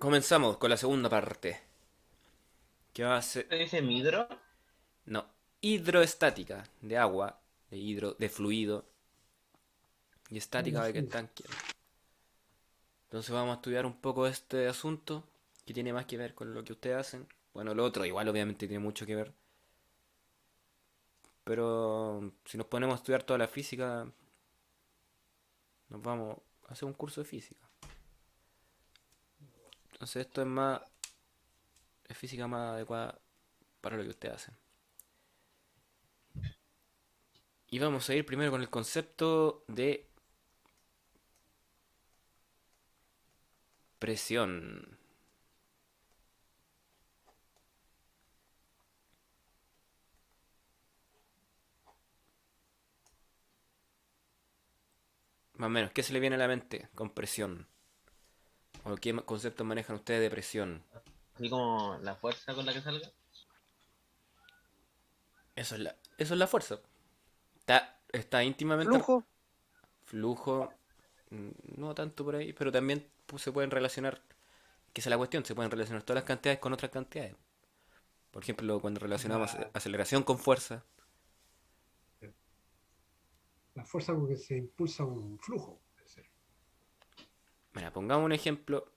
Comenzamos con la segunda parte. Que va a ser. ¿Se dice midro? No. Hidroestática. De agua. De fluido. Y estática Hola, de que Fluff. están quietos. Entonces vamos a estudiar un poco este asunto. Que tiene más que ver con lo que ustedes hacen. Bueno, lo otro igual obviamente tiene mucho que ver. Pero si nos ponemos a estudiar toda la física. Nos vamos a hacer un curso de física. Entonces esto es más. Es física más adecuada para lo que ustedes hacen. Y vamos a ir primero con el concepto de presión. Más o menos, ¿qué se le viene a la mente con presión? ¿O qué conceptos manejan ustedes de presión? Así como la fuerza con la que salga. Eso es la fuerza. Está íntimamente Flujo. flujo, no tanto por ahí, pero también se pueden relacionar, que esa es la cuestión, se pueden relacionar todas las cantidades con otras cantidades. Por ejemplo, cuando relacionamos La, aceleración con fuerza. la fuerza con que se impulsa un flujo. Puede ser. Mira, pongamos un ejemplo.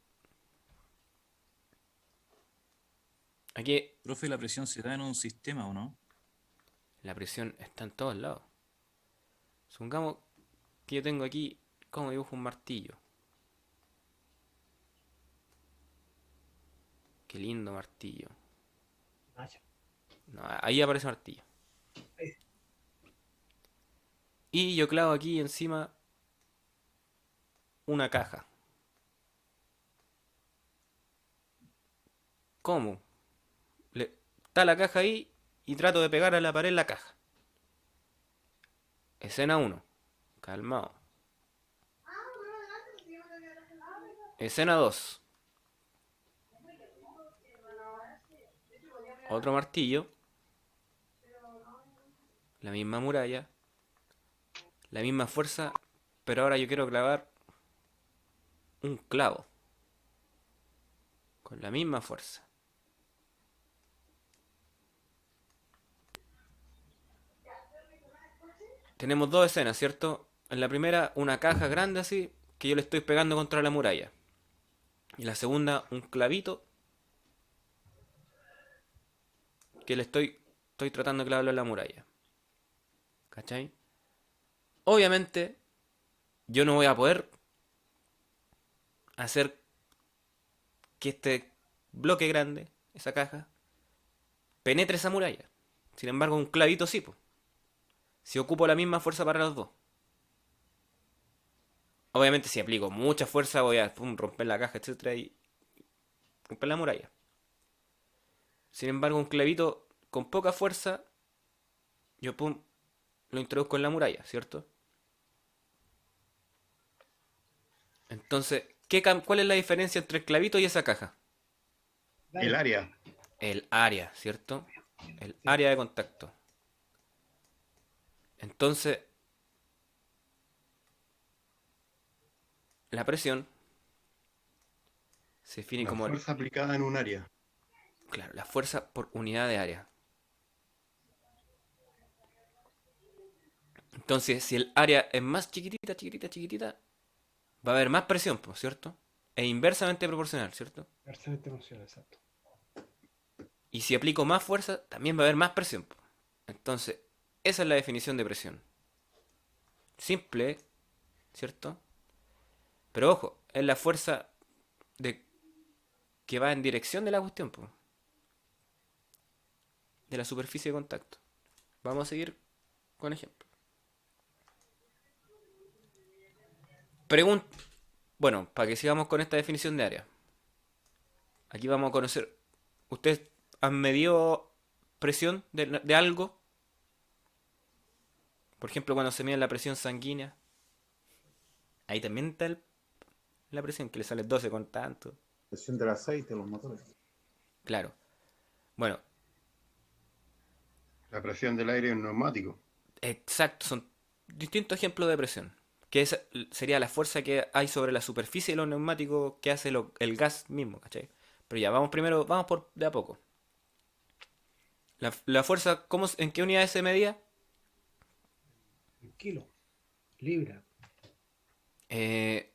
Aquí Profe, la presión se da en un sistema, ¿o no? la presión está en todos lados. Supongamos que yo tengo aquí, como dibujo un martillo. Qué lindo martillo. Ah, ya. No, ahí aparece martillo. Ahí. Y yo clavo aquí encima una caja. ¿Cómo? Está la caja ahí y trato de pegar a la pared la caja. Escena uno. Calmado. Escena 2. Otro martillo. La misma muralla. La misma fuerza. Pero ahora yo quiero clavar un clavo. Con la misma fuerza. Tenemos dos escenas, ¿cierto? En la primera, una caja grande así, que yo le estoy pegando contra la muralla. Y la segunda, un clavito que estoy tratando de clavarlo en la muralla. ¿Cachai? Obviamente, yo no voy a poder hacer que este bloque grande, esa caja, penetre esa muralla. Sin embargo, un clavito sí, pues. Si ocupo la misma fuerza para los dos. Obviamente, si aplico mucha fuerza, voy a romper la caja, etcétera, y romper la muralla. Sin embargo, un clavito con poca fuerza, yo lo introduzco en la muralla, ¿cierto? Entonces, ¿cuál es la diferencia entre el clavito y esa caja? Dale. El área. El área, ¿cierto? El Sí. área de contacto. Entonces, la presión se define La como, fuerza aplicada en un área. claro, la fuerza por unidad de área. Entonces, si el área es más chiquitita, chiquitita, chiquitita, va a haber más presión, pues, ¿cierto? E inversamente proporcional, ¿cierto? Parcialmente emocional, exacto. Y si aplico más fuerza, también va a haber más presión, pues. Entonces, esa es la definición de presión. Simple, ¿cierto? Pero ojo, es la fuerza de que va en dirección de la cuestión, pues, de la superficie de contacto. Vamos a seguir con ejemplo. Pregunta, bueno, para que sigamos con esta definición de área. Aquí vamos a conocer. ¿Ustedes han medido presión de algo? Por ejemplo, cuando se mide la presión sanguínea. Ahí también está la presión, que le sale 12 con tanto. Presión del aceite, los motores. Claro. Bueno, La presión del aire en un neumático. exacto, son distintos ejemplos de presión. sería la fuerza que hay sobre la superficie de los neumáticos que hace el gas mismo, ¿cachai? Pero ya, vamos por de a poco. La fuerza, ¿en qué unidades se medía? Kilo, libra. Eh,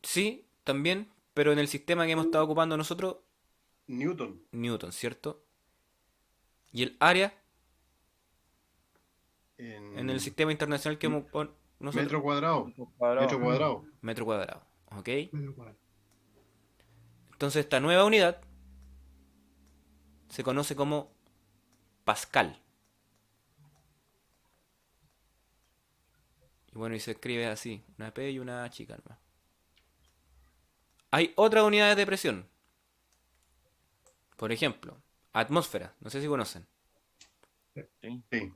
sí, también, pero en el sistema que hemos estado ocupando nosotros, Newton. Newton, ¿cierto? Y el área en el sistema internacional que hemos nosotros, Metro cuadrado. Cuadrado. Metro cuadrado. metro cuadrado, ¿ok? Medio cuadro. Entonces esta nueva unidad se conoce como Pascal. Y bueno, y se escribe así, una P y una chica nomás. Hay otras unidades de presión. Por ejemplo, atmósfera, no sé si conocen. Sí. Sí.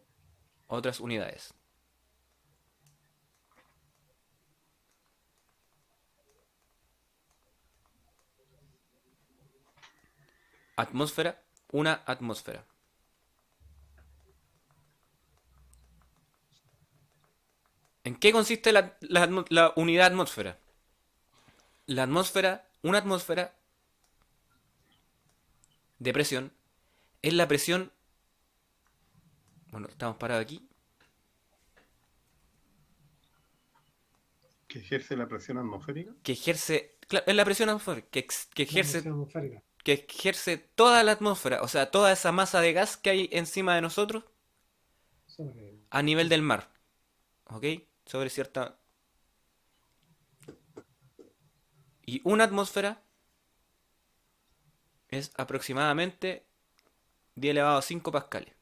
Otras unidades. Atmósfera, una atmósfera. ¿En qué consiste la unidad atmósfera? La atmósfera, una atmósfera de presión, es la presión. Bueno, estamos parados aquí. Que ejerce la presión atmosférica. Que ejerce. Claro, es la presión atmosférica. Que La presión ejerce. atmosférica. Que ejerce toda la atmósfera. O sea, toda esa masa de gas que hay encima de nosotros Sobre- a nivel del mar. ¿Ok? Sobre cierta. Y una atmósfera es aproximadamente 10 elevado a 5 pascales.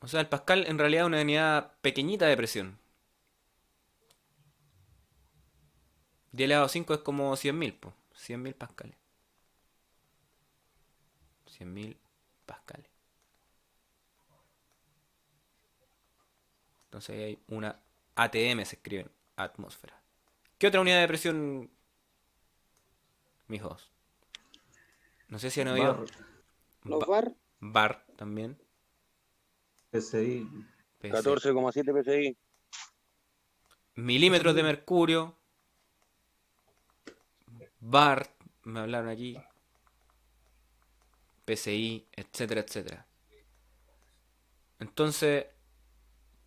O sea, el pascal en realidad es una unidad pequeñita de presión. 10 elevado a 5 es como 100.000, pues. 100.000 pascales. 100.000 pascales. Entonces ahí hay una ATM, se escribe en atmósfera. ¿Qué otra unidad de presión, mijos? No sé si han oído. Bar. Los Ba- bar, bar también. PSI. PC. 14,7 PSI. Milímetros de mercurio. Bar, me hablaron aquí. PSI, etcétera, etcétera. Entonces,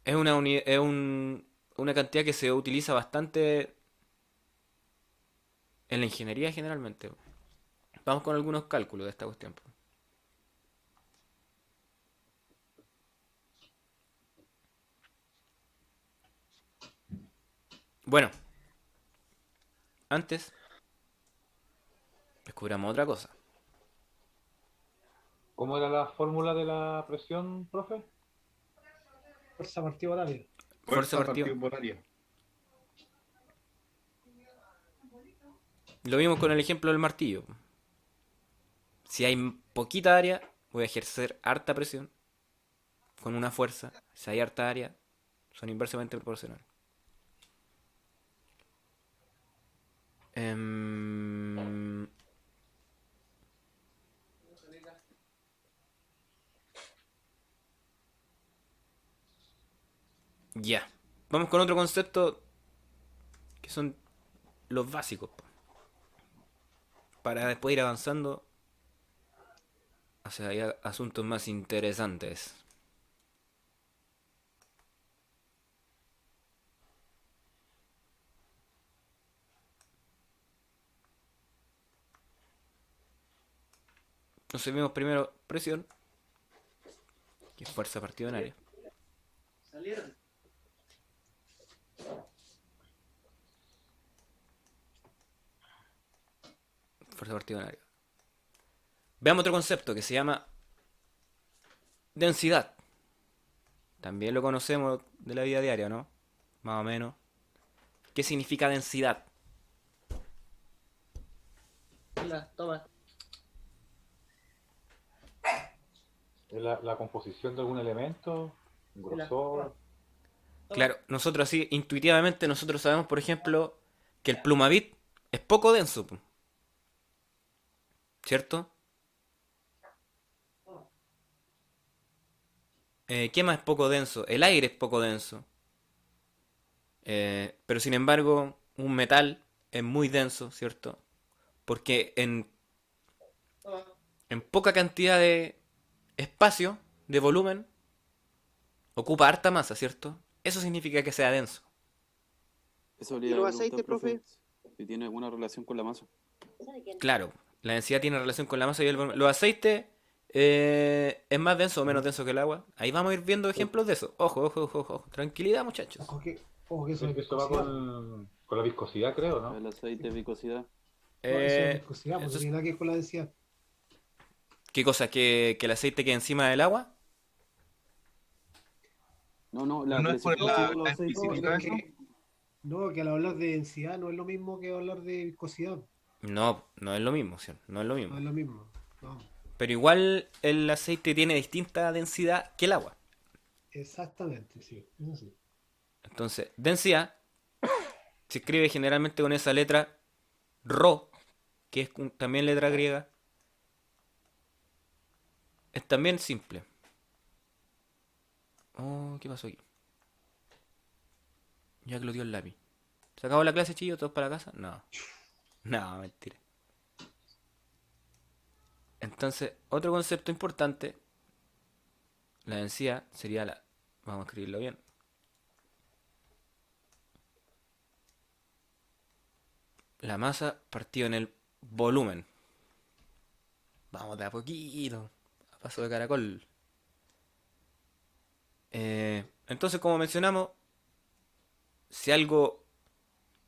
una cantidad que se utiliza bastante en la ingeniería generalmente. Vamos con algunos cálculos de esta cuestión. Bueno, antes descubramos otra cosa. ¿Cómo era la fórmula de la presión, profe? Fuerza partido horaria. Fuerza partido. partido por área. Lo vimos con el ejemplo del martillo. Si hay poquita área, voy a ejercer harta presión con una fuerza. Si hay harta área, son inversamente proporcionales. Em, Ya. Vamos con otro concepto que son los básicos, po, para después ir avanzando hacia ya asuntos más interesantes. Entonces vemos primero presión, que es fuerza partido en área. Fuerza partido en área. Veamos otro concepto que se llama densidad. También lo conocemos de la vida diaria, ¿no? Más o menos. ¿Qué significa densidad? Toma. ¿Es la composición de algún elemento? ¿Un grosor? Claro, nosotros así, intuitivamente, nosotros sabemos, por ejemplo, que el plumavit es poco denso, po, ¿cierto? ¿Qué más es poco denso? El aire es poco denso. Pero sin embargo, un metal es muy denso, ¿cierto? Porque en poca cantidad de espacio, de volumen, ocupa harta masa, ¿cierto? Eso significa que sea denso. Eso ¿Y le iba los a preguntar, aceites, profe? si tiene alguna relación con la masa. Claro, la densidad tiene relación con la masa y el volumen. Los aceites es más denso o menos denso que el agua. Ahí vamos a ir viendo ejemplos de eso. Ojo, ojo, ojo, ojo. Tranquilidad, muchachos. Ojo que eso es Eso va viscosidad. con la viscosidad, creo, ¿no? El aceite, viscosidad. No, eso es Eh, viscosidad, porque eso no es- tiene nada que ver con la densidad. ¿Qué cosa? ¿Que el aceite quede encima del agua? No, no, ¿No la es por clasificación de la los aceites. No, especifica es eso? que al hablar de densidad no es lo mismo que hablar de viscosidad. No, no es lo mismo, ¿sí? No es lo No mismo. es lo mismo. No, Pero igual el aceite tiene distinta densidad que el agua. exactamente, sí. Eso sí. Entonces, densidad se escribe generalmente con esa letra Rho, que es también letra griega. Es también simple. Oh, ¿qué pasó aquí? Ya que lo dio el lápiz. ¿Se acabó la clase, chillos? ¿Todos para casa? No. No, mentira. Entonces, otro concepto importante, la densidad, sería la... Vamos a escribirlo bien. La masa partido en el volumen. Vamos de a poquito. A paso de caracol. Entonces, como mencionamos, si algo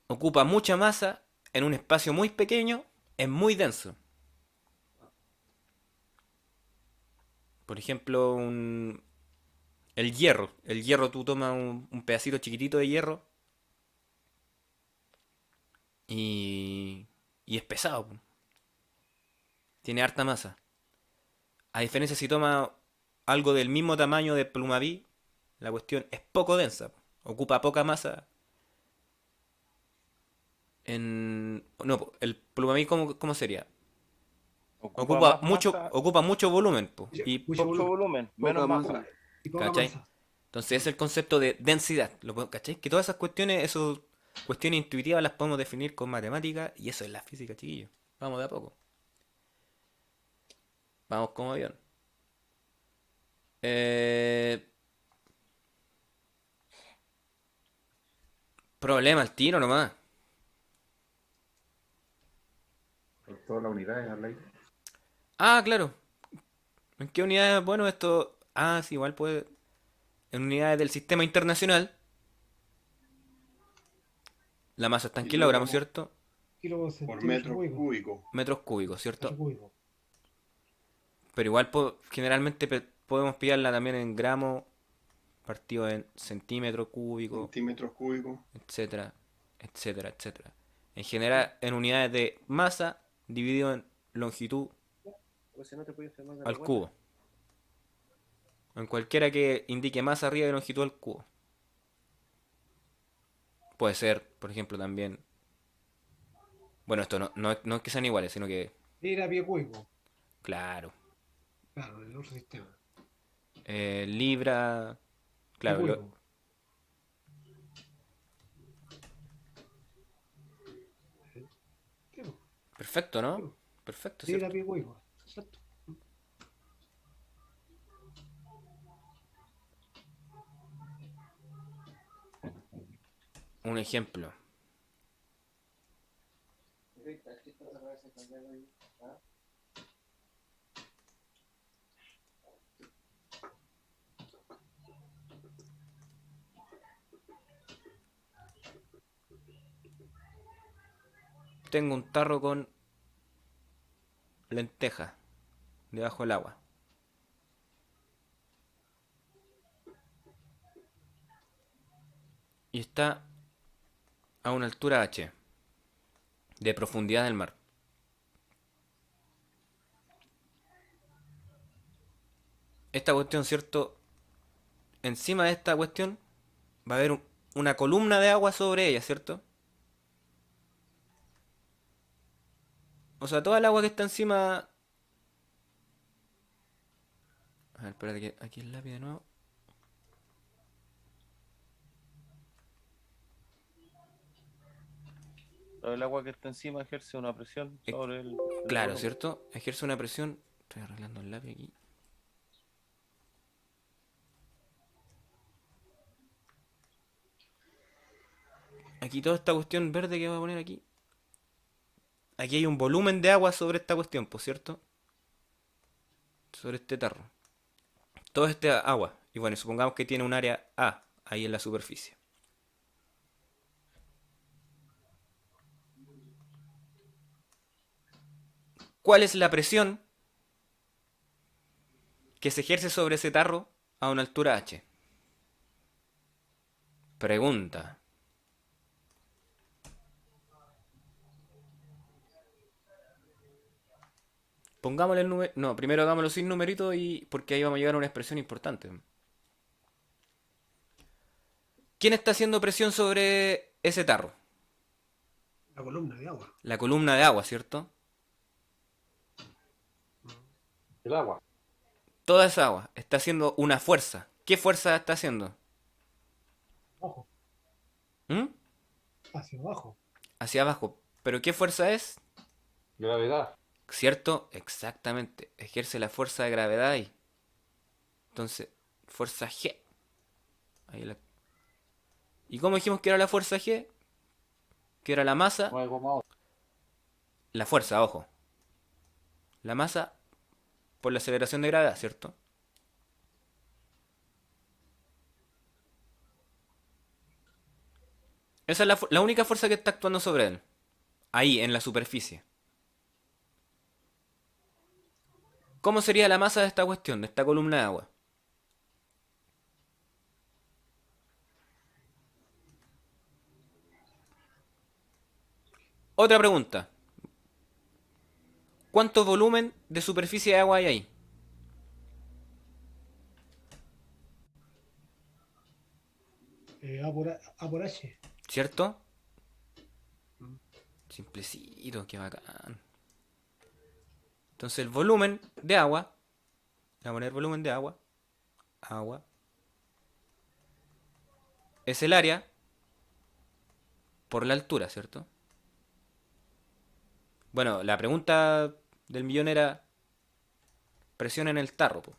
ocupa mucha masa en un espacio muy pequeño, es muy denso. Por ejemplo, el hierro. El hierro, tú tomas un pedacito chiquitito de hierro y, y es pesado, po. Tiene harta masa. A diferencia si tomas algo del mismo tamaño de Plumaví, la cuestión es poco densa, po. Ocupa poca masa No, po, el Plumaví, ¿cómo sería? Ocupa más masa, Ocupa mucho volumen, po. Y, Mucho mucho volumen volumen, menos Poca masa. masa. y poca ¿cachai? masa. Entonces es el concepto de densidad. ¿Cachai? Que todas esas cuestiones, esas cuestiones intuitivas las podemos definir con matemáticas y eso es la física, chiquillos. Vamos de a poco. Vamos como avión. Eh, Problema al tiro nomás. Por todas las unidades al aire. Ah, claro. ¿En qué unidades? Bueno, esto... Ah, sí, igual puede... En unidades del sistema internacional, la masa está en kilogramos, Kilogramos ¿cierto? Kilo por por centímetro metro cúbico. cúbico. Metros cúbicos, Metro ¿cierto? cúbico. Pero igual generalmente podemos pillarla también en gramos, partido en centímetro cúbico, Centímetros cúbicos. etcétera, etcétera, etcétera. En general, en unidades de masa dividido en longitud Porque si no te puedes enfermar de la al guata. cubo. En cualquiera que indique masa arriba de longitud al cubo. Puede ser, por ejemplo, también. Bueno, esto no es que sean iguales, sino que, Era pie cúbico. claro, Claro, el otro sistema. libra, Pie claro, cúbico. Sí, po, perfecto, sí, ¿no? po. Perfecto, Sí, era ¿cierto? pie cúbico. Exacto. Un ejemplo. Tengo un tarro con lentejas debajo del agua. Y está a una altura h de profundidad del mar. Esta cuestión, ¿cierto? Encima de esta cuestión va a haber una columna de agua sobre ella, ¿cierto? O sea, toda el agua que está encima... A ver, espérate que aquí el lápiz de nuevo. El agua que está encima ejerce una presión sobre el Claro, volumen. ¿cierto? Ejerce una presión. Estoy arreglando el lápiz aquí. Aquí toda esta cuestión verde que voy a poner aquí. Aquí hay un volumen de agua sobre esta cuestión, por cierto. Sobre este tarro. Todo este agua. Y bueno, supongamos que tiene un área A ahí en la superficie. ¿Cuál es la presión que se ejerce sobre ese tarro a una altura h? Pregunta. Pongámosle el número. No, primero hagámoslo sin numerito y porque ahí vamos a llegar a una expresión importante. ¿Quién está haciendo presión sobre ese tarro? La columna de agua. La columna de agua, ¿cierto? El agua. Toda esa agua está haciendo una fuerza. ¿Qué fuerza está haciendo? Abajo, ¿Mm? hacia abajo. Hacia abajo. ¿Pero qué fuerza es? Gravedad. ¿Cierto? Exactamente. Ejerce la fuerza de gravedad ahí. Entonces, fuerza G. Ahí la... ¿Y cómo dijimos que era la fuerza G? Que era la masa. 9,8. La fuerza, ojo. La masa por la aceleración de gravedad, ¿cierto? Esa es la única fuerza que está actuando sobre él. Ahí, en la superficie. ¿Cómo sería la masa de esta cuestión, de esta columna de agua? Otra pregunta. ¿Cuánto volumen de superficie de agua hay ahí? A por H. ¿Cierto? Mm. Simplecito, qué bacán. Entonces el volumen de agua, voy a poner volumen de agua, agua, es el área por la altura, ¿cierto? Bueno, la pregunta del millón era presión en el tarro, po.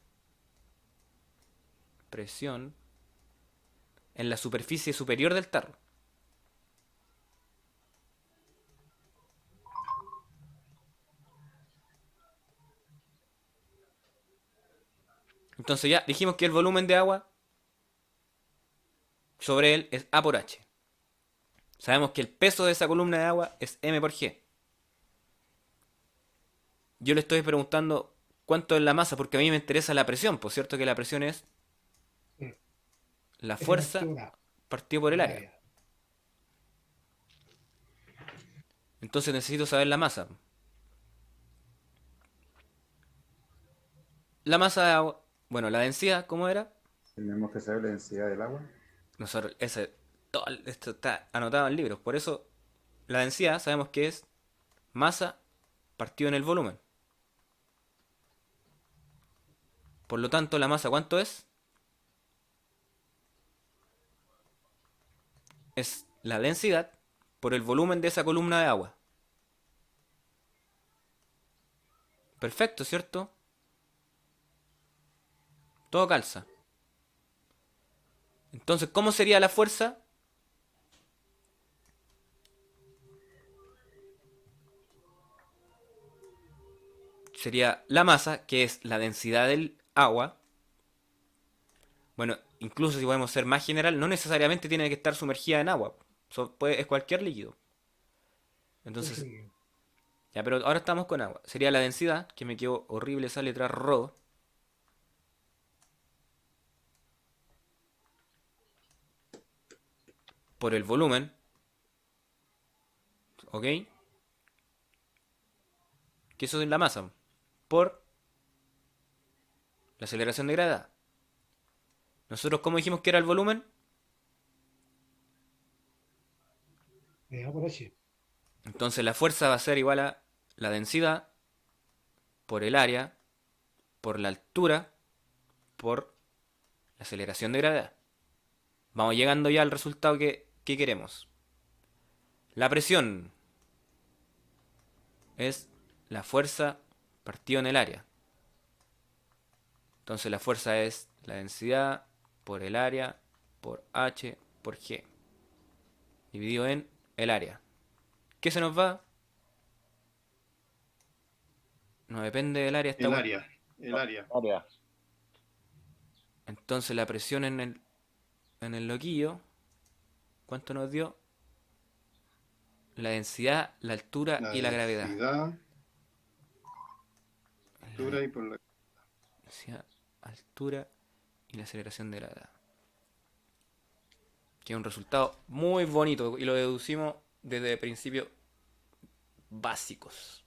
Presión en la superficie superior del tarro. Entonces ya dijimos que el volumen de agua sobre él es A por H. Sabemos que el peso de esa columna de agua es M por G. Yo le estoy preguntando cuánto es la masa, porque a mí me interesa la presión, por cierto que la presión es Sí. la Esa fuerza altura partido por el del área. Entonces necesito saber la masa. La masa de agua, bueno, la densidad, ¿cómo era? Tenemos que saber la densidad del agua. Nosotros, todo esto está anotado en libros, por eso la densidad sabemos que es masa partido en el volumen. Por lo tanto, la masa, ¿cuánto es? Es la densidad por el volumen de esa columna de agua. Perfecto, ¿cierto? Todo calza. Entonces, ¿cómo sería la fuerza? Sería la masa, que es la densidad del agua. Bueno, incluso si podemos ser más general, no necesariamente tiene que estar sumergida en agua. Es cualquier líquido. Entonces, Sí. ya, pero ahora estamos con agua. Sería la densidad, que me quedó horrible esa letra ρ. Por el volumen. ¿Ok? Que eso es la masa. Por la aceleración de gravedad. Nosotros, ¿cómo dijimos que era el volumen? A por H. Entonces la fuerza va a ser igual a la densidad por el área, por la altura, por la aceleración de gravedad. Vamos llegando ya al resultado que queremos. La presión es la fuerza partido en el área. Entonces la fuerza es la densidad por el área por H por G. Dividido en el área. ¿Qué se nos va? No depende del área esta El weá. área. El área. Área. Entonces la presión en el loquillo, ¿cuánto nos dio? La densidad, la altura La y la gravedad. densidad, altura y por la... Densidad, altura y la aceleración de gravedad. Que es un resultado muy bonito y lo deducimos desde principios básicos.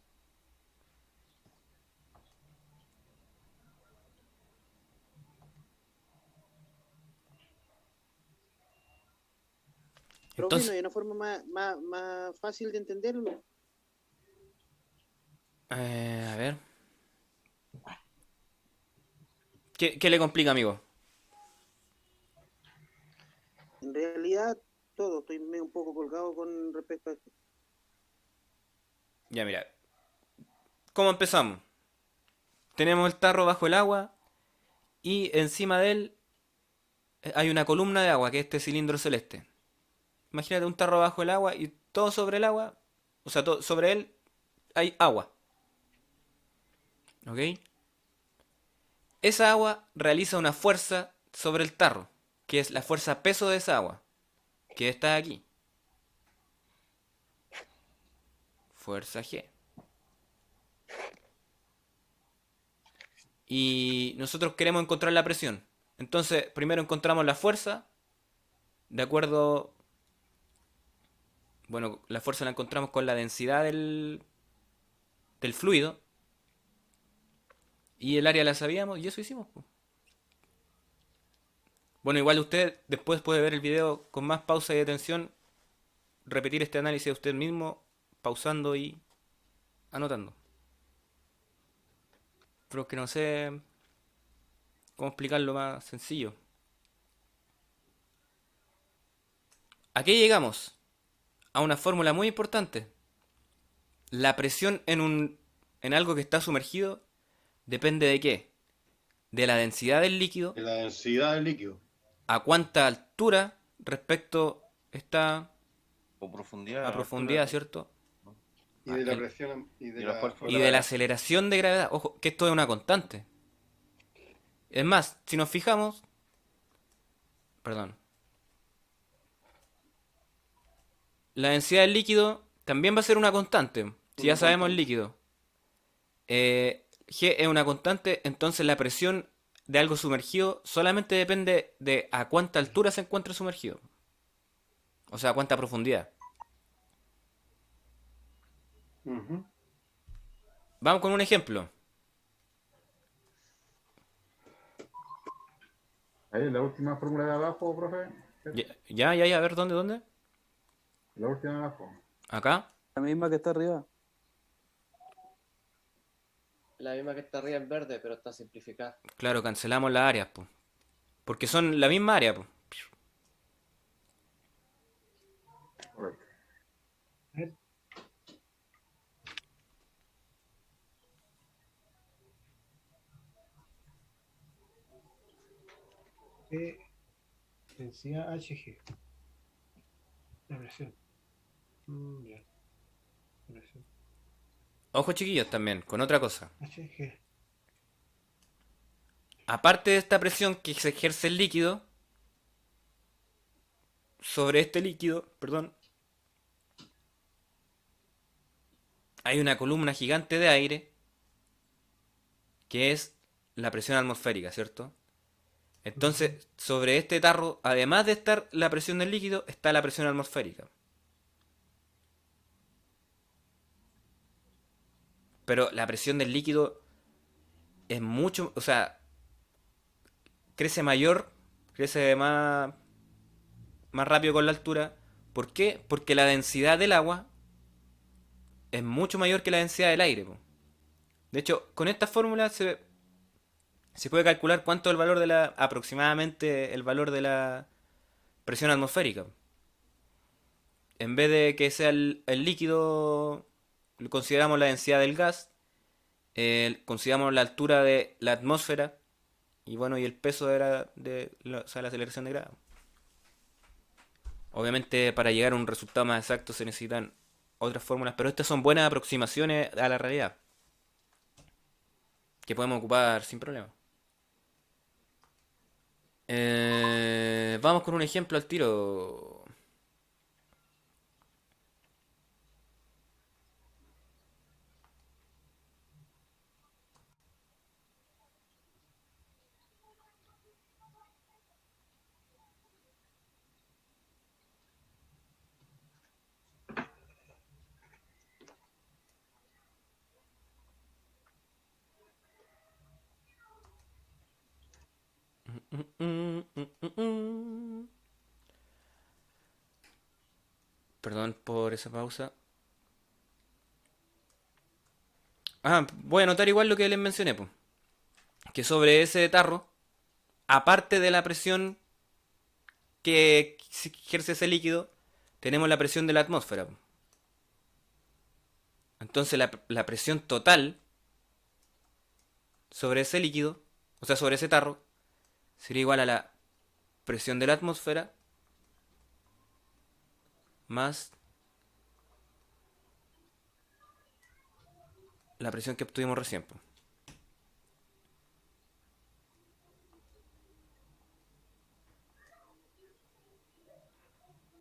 Profe, ¿no Entonces, hay una forma más fácil de entenderlo? a ver. ¿Qué le complica, amigo? En realidad, todo. Estoy medio un poco colgado con respecto a esto. Ya, mira. ¿Cómo empezamos? Tenemos el tarro bajo el agua y encima de él hay una columna de agua, que es este cilindro celeste. Imagínate un tarro bajo el agua y todo sobre el agua, o sea, todo, sobre él hay agua. ¿Ok? Esa agua realiza una fuerza sobre el tarro, que es la fuerza peso de esa agua, que está aquí. Fuerza G. Y nosotros queremos encontrar la presión. Entonces, primero encontramos la fuerza, de acuerdo... Bueno, la fuerza la encontramos con la densidad del fluido. Y el área la sabíamos y eso hicimos, po. Bueno, igual usted después puede ver el video con más pausa y detención, repetir este análisis usted mismo, pausando y anotando. Pero es que no sé cómo explicarlo más sencillo. ¿A qué llegamos? A una fórmula muy importante. La presión en algo que está sumergido depende de qué? De la densidad del líquido, de la densidad del líquido. a cuánta altura respecto está O profundidad. a profundidad, ¿cierto? Y de la presión y de y la la... fuerza. Y de la aceleración de gravedad. Ojo, que esto es una constante. Es más, si nos fijamos... Perdón. La densidad del líquido también va a ser una constante. Si ya sabemos el líquido. G es una constante, entonces la presión de algo sumergido solamente depende de a cuánta altura se encuentra sumergido. O sea, a cuánta profundidad. Ujú. Vamos con un ejemplo. Ahí, la última fórmula de abajo, profe. Ya, a ver, ¿dónde? La última de abajo. Acá. La misma que está arriba. La misma que está arriba en verde, pero está simplificada. Claro, cancelamos las áreas, po. Porque son la misma área, po. Correcto. Densidad Hg. La presión. Ya. La presión. Ojo, chiquillos, también, con otra cosa. Hg. Aparte de esta presión que se ejerce el líquido sobre este líquido, perdón, hay una columna gigante de aire que es la presión atmosférica, ¿cierto? Entonces, sobre este tarro, además de estar la presión del líquido, está la presión atmosférica. Pero la presión del líquido es mucho, o sea, crece más rápido con la altura. ¿Por qué? Porque la densidad del agua es mucho mayor que la densidad del aire, po. De hecho, con esta fórmula se puede calcular cuánto es el valor aproximadamente el valor de la presión atmosférica. En vez de que sea el líquido consideramos la densidad del gas, consideramos la altura de la atmósfera y bueno, y el peso o sea, la aceleración de grado. Obviamente para llegar a un resultado más exacto se necesitan otras fórmulas, pero estas son buenas aproximaciones a la realidad que podemos ocupar sin problema. Vamos con un ejemplo al tiro. Perdón por esa pausa. Voy a anotar igual lo que les mencioné, pues. Que sobre ese tarro, aparte de la presión que ejerce ese líquido, tenemos la presión de la atmósfera, po. Entonces la presión total sobre ese líquido, o sea, sobre ese tarro, sería igual a la presión de la atmósfera más la presión que obtuvimos recién, po.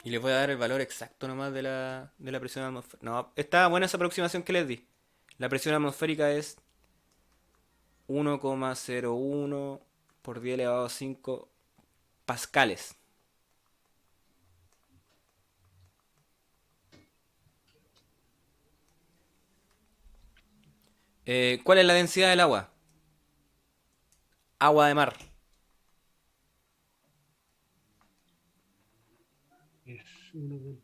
Y les voy a dar el valor exacto nomás de la presión atmosférica. No, está buena esa aproximación que les di. La presión atmosférica es 1,01 por 10 elevado a 5 pascales. ¿Cuál es la densidad del agua? Agua de mar. Es 1.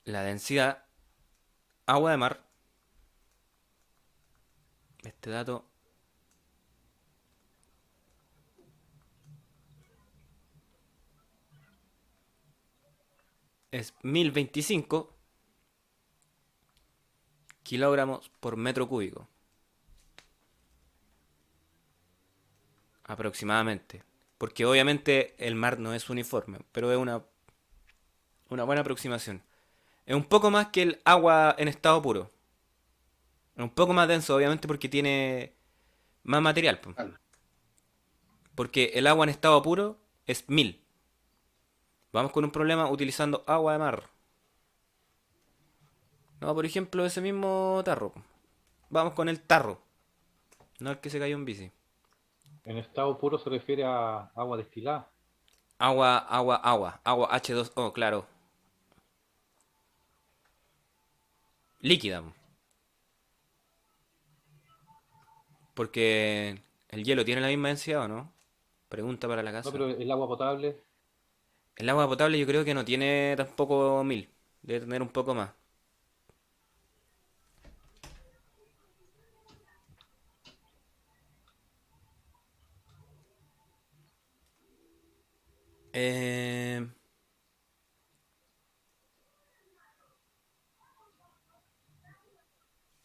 La densidad agua de mar. Este dato es 1025 kilogramos por metro cúbico. Aproximadamente. Porque obviamente el mar no es uniforme, pero es una buena aproximación. Es un poco más que el agua en estado puro. Es un poco más denso, obviamente, porque tiene más material, po. Claro. Porque el agua en estado puro es 1000. Vamos con un problema utilizando agua de mar. No, por ejemplo, ese mismo tarro, po. Vamos con el tarro, no el que se cayó en bici. En estado puro se refiere a agua destilada. Agua H2O, claro. Líquida, po. Porque el hielo tiene la misma densidad, ¿o no? Pregunta para la No, casa. pero el agua potable, El agua potable yo creo que no tiene tampoco 1000. Debe tener un poco más. Eh,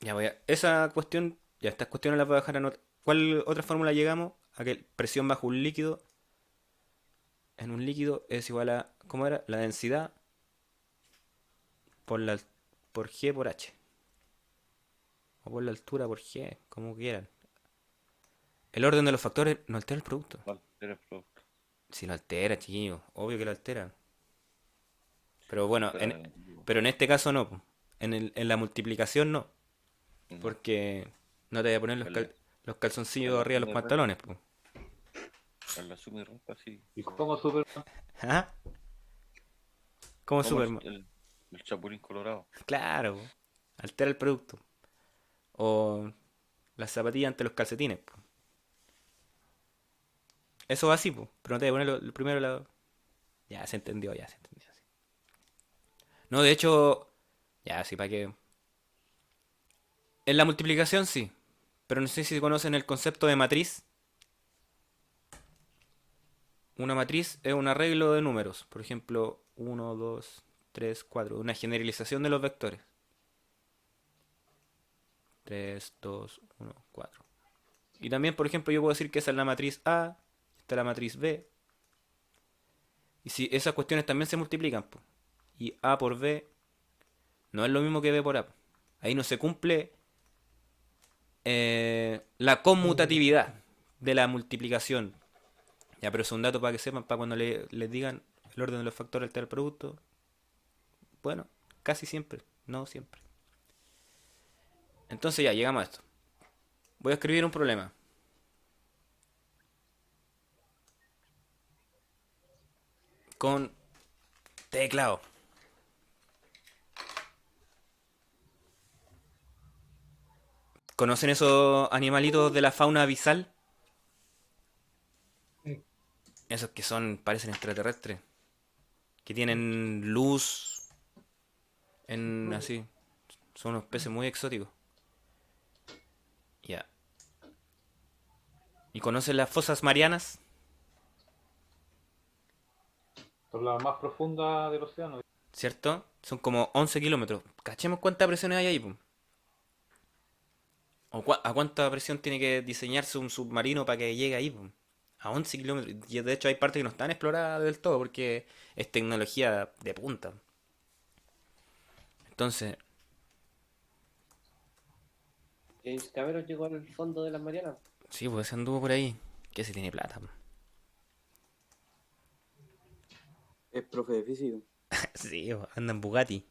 ya voy a... Esa cuestión... Ya, estas cuestiones las voy a dejar en otra... ¿Cuál otra fórmula llegamos? A que presión bajo un líquido... En un líquido es igual a... ¿Cómo era? La densidad por la por G por H. O por la altura por G, como quieran. El orden de los factores no altera el producto. ¿Cuál era el producto? Si lo altera, chiquillo. Obvio que lo altera. Pero bueno, Espera, pero en este caso no, po. En la multiplicación no. no. Porque no te voy a poner los calzoncillos arriba de los pantalones, po. Con la suma y rompa, sí. ¿y cómo Superman? ¿Ah? Como Como Superman. el Chapulín Colorado. Claro, po. Altera el producto. O las zapatillas ante los calcetines, po. Eso va así, po. Pero no te voy a poner lo primero lado. Ya se entendió, ya se entendió. Sí. No, de hecho, ya sí, para que. En la multiplicación sí, pero no sé si conocen el concepto de matriz. Una matriz es un arreglo de números, por ejemplo, 1, 2, 3, 4, una generalización de los vectores. 3, 2, 1, 4. Y también, por ejemplo, yo puedo decir que esa es la matriz A, esta es la matriz B. Y si esas cuestiones también se multiplican, po, y A por B no es lo mismo que B por A. Ahí no se cumple la conmutatividad de la multiplicación. Ya, pero es un dato para que sepan, para cuando les digan el orden de los factores altera el producto. Bueno, casi siempre, no siempre. Entonces ya, llegamos a esto. Voy a escribir un problema. Con teclado. ¿Conocen esos animalitos de la fauna abisal? Sí. Esos que parecen extraterrestres. Que tienen luz en así. Son unos peces muy exóticos. Ya. ¿Y conocen las fosas marianas? Son las más profundas del océano. ¿Cierto? Son como 11 kilómetros. Cachemos cuántas presiones hay ahí, pum. O a cuánta presión tiene que diseñarse un submarino para que llegue ahí, pum. A 11 kilómetros. Y de hecho hay partes que no están exploradas del todo porque es tecnología de punta. Entonces, James Cameron llegó al fondo de las Marianas. sí, pues ese anduvo por ahí. Que se tiene plata, pum. Es profe de física. Sí, pues, anda en Bugatti.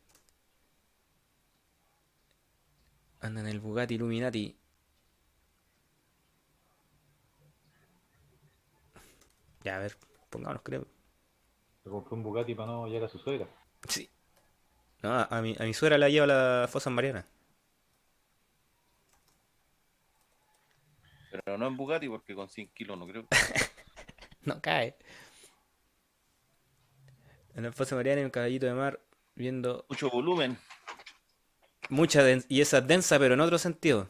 Anda en el Bugatti Illuminati. Ya, a ver, pongámonos, creo. Se compró un Bugatti para no llegar a su suegra. Sí. No, a mi suegra la lleva a la fosa mariana. Pero no en Bugatti porque con 100 kilos no creo. No cae. En la fosa mariana hay un caballito de mar viendo Mucho volumen. y esa es densa, pero en otro sentido.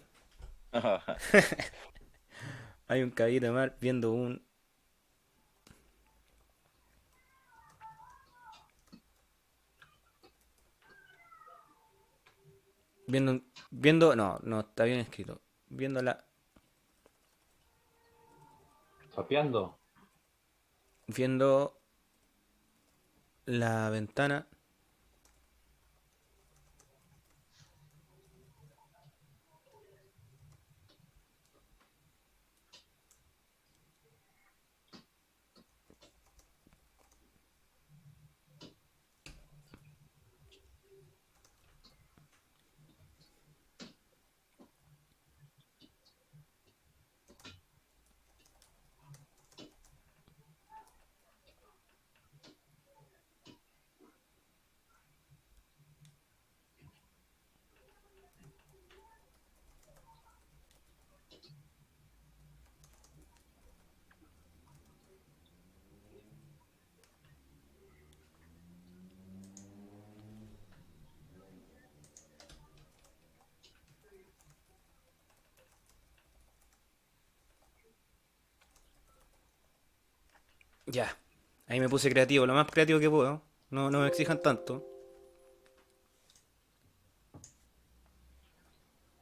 Hay un caballito de mar no, no, está bien escrito. Viendo Sapeando. viendo la ventana. Ya. Ahí me puse creativo, lo más creativo que puedo. No, no me exijan tanto.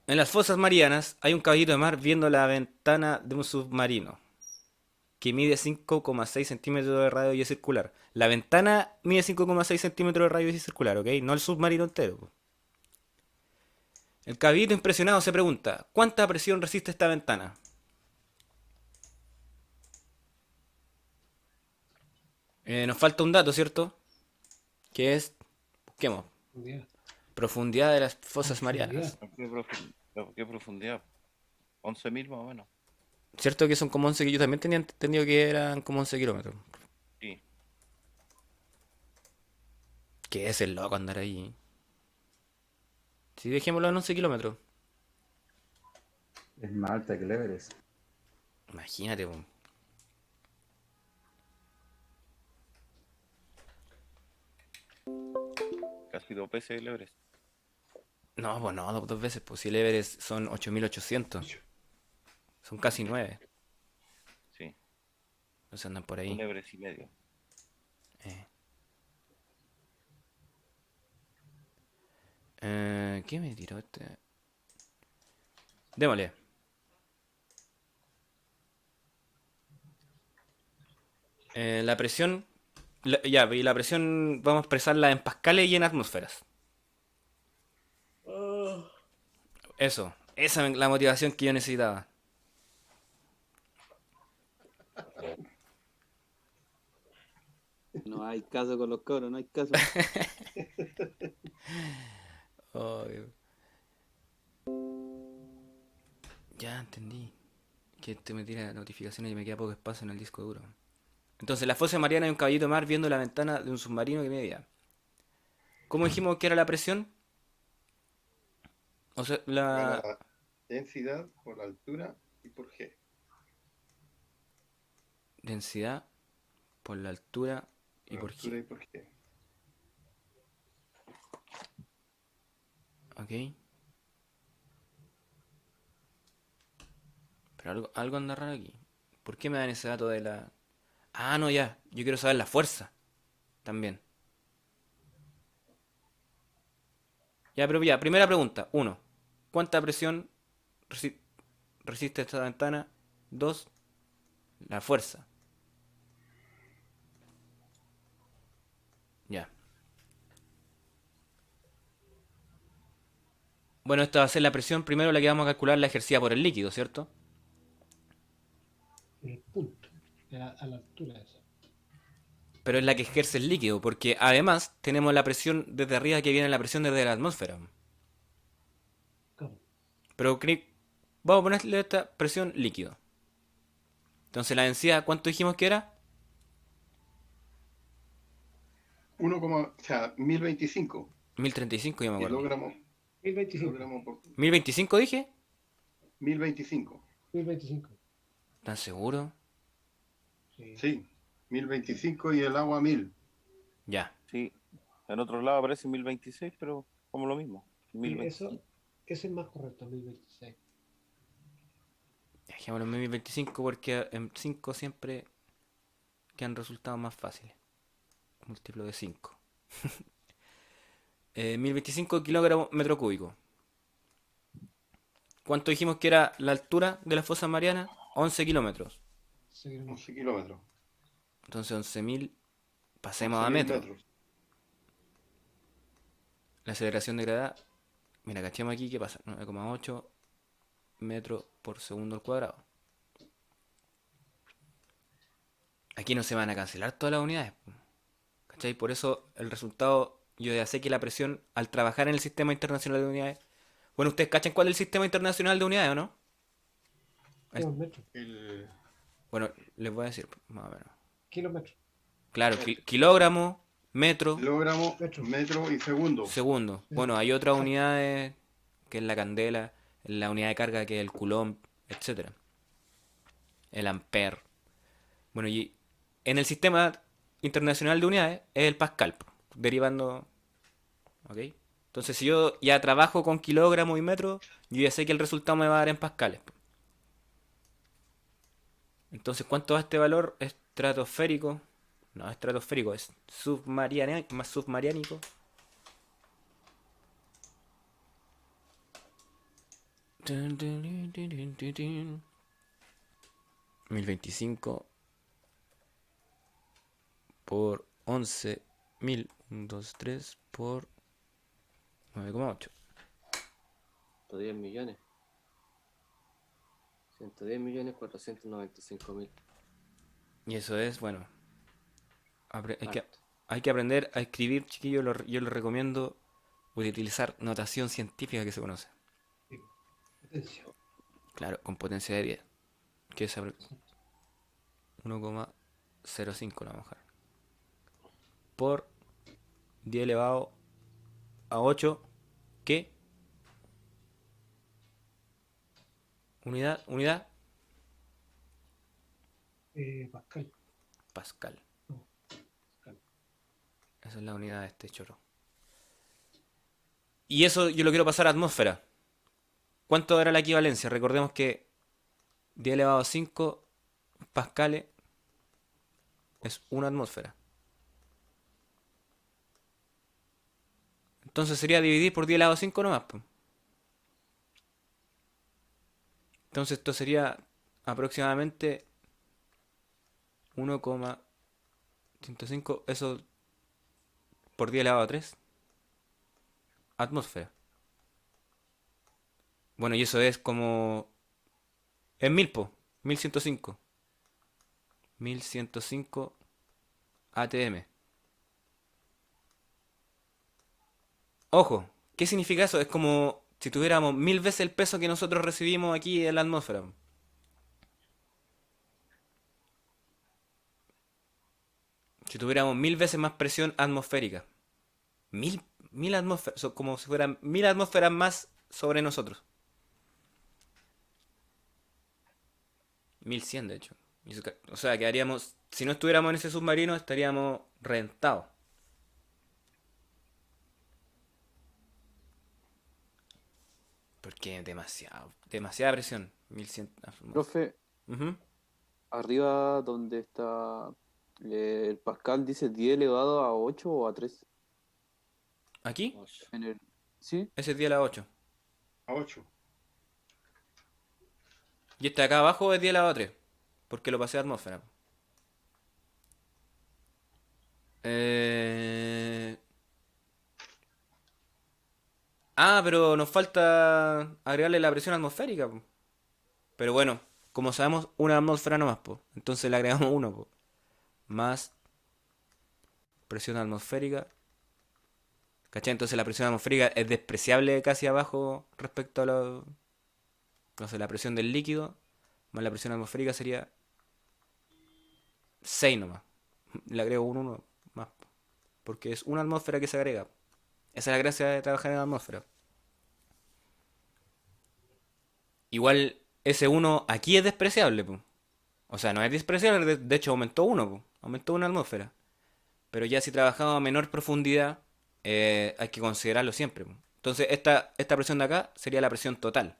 En las fosas marianas hay un caballito de mar viendo la ventana de un submarino que mide 5,6 centímetros de radio y es circular. La ventana mide 5,6 centímetros de radio y es circular, ¿ok? No el submarino entero, po. El caballito impresionado se pregunta, ¿cuánta presión resiste esta ventana? Nos falta un dato, ¿cierto? Que es, busquemos, Profundidad. profundidad de las fosas marianas. ¿Qué profundidad? 11.000 más o menos. ¿Cierto que son como 11 kilómetros? Yo también tenía entendido que eran como 11 kilómetros. Sí. Que es el loco andar ahí. Si dejémoslo en 11 kilómetros. Es más alta que el Everest. Imagínate, po. Casi 2 veces el Everest. No, pues no, dos veces. Pues si el Everest son 8.800. Son casi 9. Sí, Entonces andan por un ahí. Everest y medio. Eh. ¿Qué me tiró este? Démosle. La presión. Ya, y la presión vamos a expresarla en pascales y en atmósferas. Eso. Esa es la motivación que yo necesitaba. No hay caso con los cabros, no hay caso. Oh, ya entendí. Que este me tira notificaciones y me queda poco espacio en el disco duro. Entonces, la fosa mariana hay un caballito de mar viendo la ventana de un submarino que media. ¿Cómo dijimos que era la presión? O sea, Por la la densidad, por la altura y por G. densidad por la altura Por y la por altura G. y por G. Ok. Pero algo anda raro aquí. ¿Por qué me dan ese dato de la... Ah, no, ya. Yo quiero saber la fuerza. También. Ya, pero ya. Primera pregunta. Uno. ¿Cuánta presión resi- resiste esta ventana? Dos. La fuerza. Ya. Bueno, esta va a ser la presión. Primero la que vamos a calcular la ejercida por el líquido, ¿cierto? El punto, a la altura esa. Pero es la que ejerce el líquido, porque además tenemos la presión desde arriba que viene la presión desde la atmósfera. Claro. Pero vamos a ponerle esta presión líquido. Entonces la densidad, ¿cuánto dijimos que era? 1025 1035, yo me acuerdo. kilogramos, 1025. kilogramos por ¿1025 dije? 1025. 1025. ¿Están seguros? Sí. Sí, 1025 y el agua 1000. Ya. Sí, en otro lado aparece 1026, pero como lo mismo. Sí, 1025. eso es más correcto, 1026. Dejémoslo en 1025 porque en 5 siempre quedan resultados más fáciles. Múltiplo de 5. 1025 kilogramos metro cúbico. ¿Cuánto dijimos que era la altura de la fosa mariana? 11 kilómetros. Seguiremos. 11 kilómetros. Entonces 11.000. Pasemos a 11.000 metros. metros. La aceleración de gravedad. Mira, cachemos aquí qué pasa. 9,8 metros por segundo al cuadrado. Aquí no se van a cancelar todas las unidades. ¿Cachai? Por eso el resultado, yo ya sé que la presión al trabajar en el sistema internacional de unidades. Bueno, ustedes cachan cuál es el sistema internacional de unidades, ¿o no? Kilómetros. El Bueno, les voy a decir, más o menos. Kilómetros. Claro, kilogramo, metro, kilogramo, Metro. metro y segundo. segundo. Bueno, hay otras unidades, que es la candela, la unidad de carga que es el coulomb, etcétera. El ampere. Bueno, y en el sistema internacional de unidades es el pascal, derivando. ¿Ok? Entonces, si yo ya trabajo con kilogramos y metros, yo ya sé que el resultado me va a dar en pascales. Entonces, ¿cuánto va este valor estratosférico? No, estratosférico, es más submariánico. Tun, tun, tun, tun, tun, tun, tun. 1025 por 11.000. 1, 2, 3 por 9,8. 110 millones. 110.495.000. Y eso es, bueno, hay que, Harto. hay que aprender a escribir, chiquillos. Yo les recomiendo utilizar notación científica que se conoce. Sí. Potencia. Claro, con potencia de 10. Que es 1,05 la vamos a dejar. Por 10 elevado a 8. ¿Qué? Unidad. Pascal. Pascal. No, Pascal. Esa es la unidad de este choro. Y eso yo lo quiero pasar a atmósfera. ¿Cuánto era la equivalencia? Recordemos que 10 elevado a 5 pascales es una atmósfera. Entonces sería dividir por 10 elevado a 5 nomás, po. Entonces esto sería aproximadamente 1,105, eso por 10 elevado a 3 atmósfera. Bueno, y eso es como... Es 1000, po. 1105. 1105 ATM. Ojo, ¿qué significa eso? Es como si tuviéramos 1000 veces el peso que nosotros recibimos aquí en la atmósfera. Si tuviéramos 1000 veces más presión atmosférica. Mil atmósferas, como si fueran 1000 atmósferas más sobre nosotros. 1100 de hecho. O sea, quedaríamos, si no estuviéramos en ese submarino, estaríamos reventados. Porque demasiada presión. 1100. Profe, Ujú. arriba donde está el Pascal dice 10 elevado a 8 o a 3. Aquí, En el... ¿Sí? ese es 10 a la 8. A 8. Y este de acá abajo es 10 a la 3. Porque lo pasé a atmósfera. Eh... Ah, pero nos falta agregarle la presión atmosférica, po. Pero bueno, como sabemos, una atmósfera nomás, po. Entonces le agregamos uno, po. Más presión atmosférica. ¿Cachai? Entonces la presión atmosférica es despreciable casi abajo respecto a lo... No sé, la presión del líquido más la presión atmosférica sería 6 nomás. Le agrego un 1 más. Porque es una atmósfera que se agrega. Esa es la gracia de trabajar en la atmósfera. Igual ese uno aquí es despreciable, po. O sea, no es despreciable, de hecho aumentó uno, po. Aumentó una atmósfera. Pero ya si trabajamos a menor profundidad, hay que considerarlo siempre, po. Entonces esta presión de acá sería la presión total.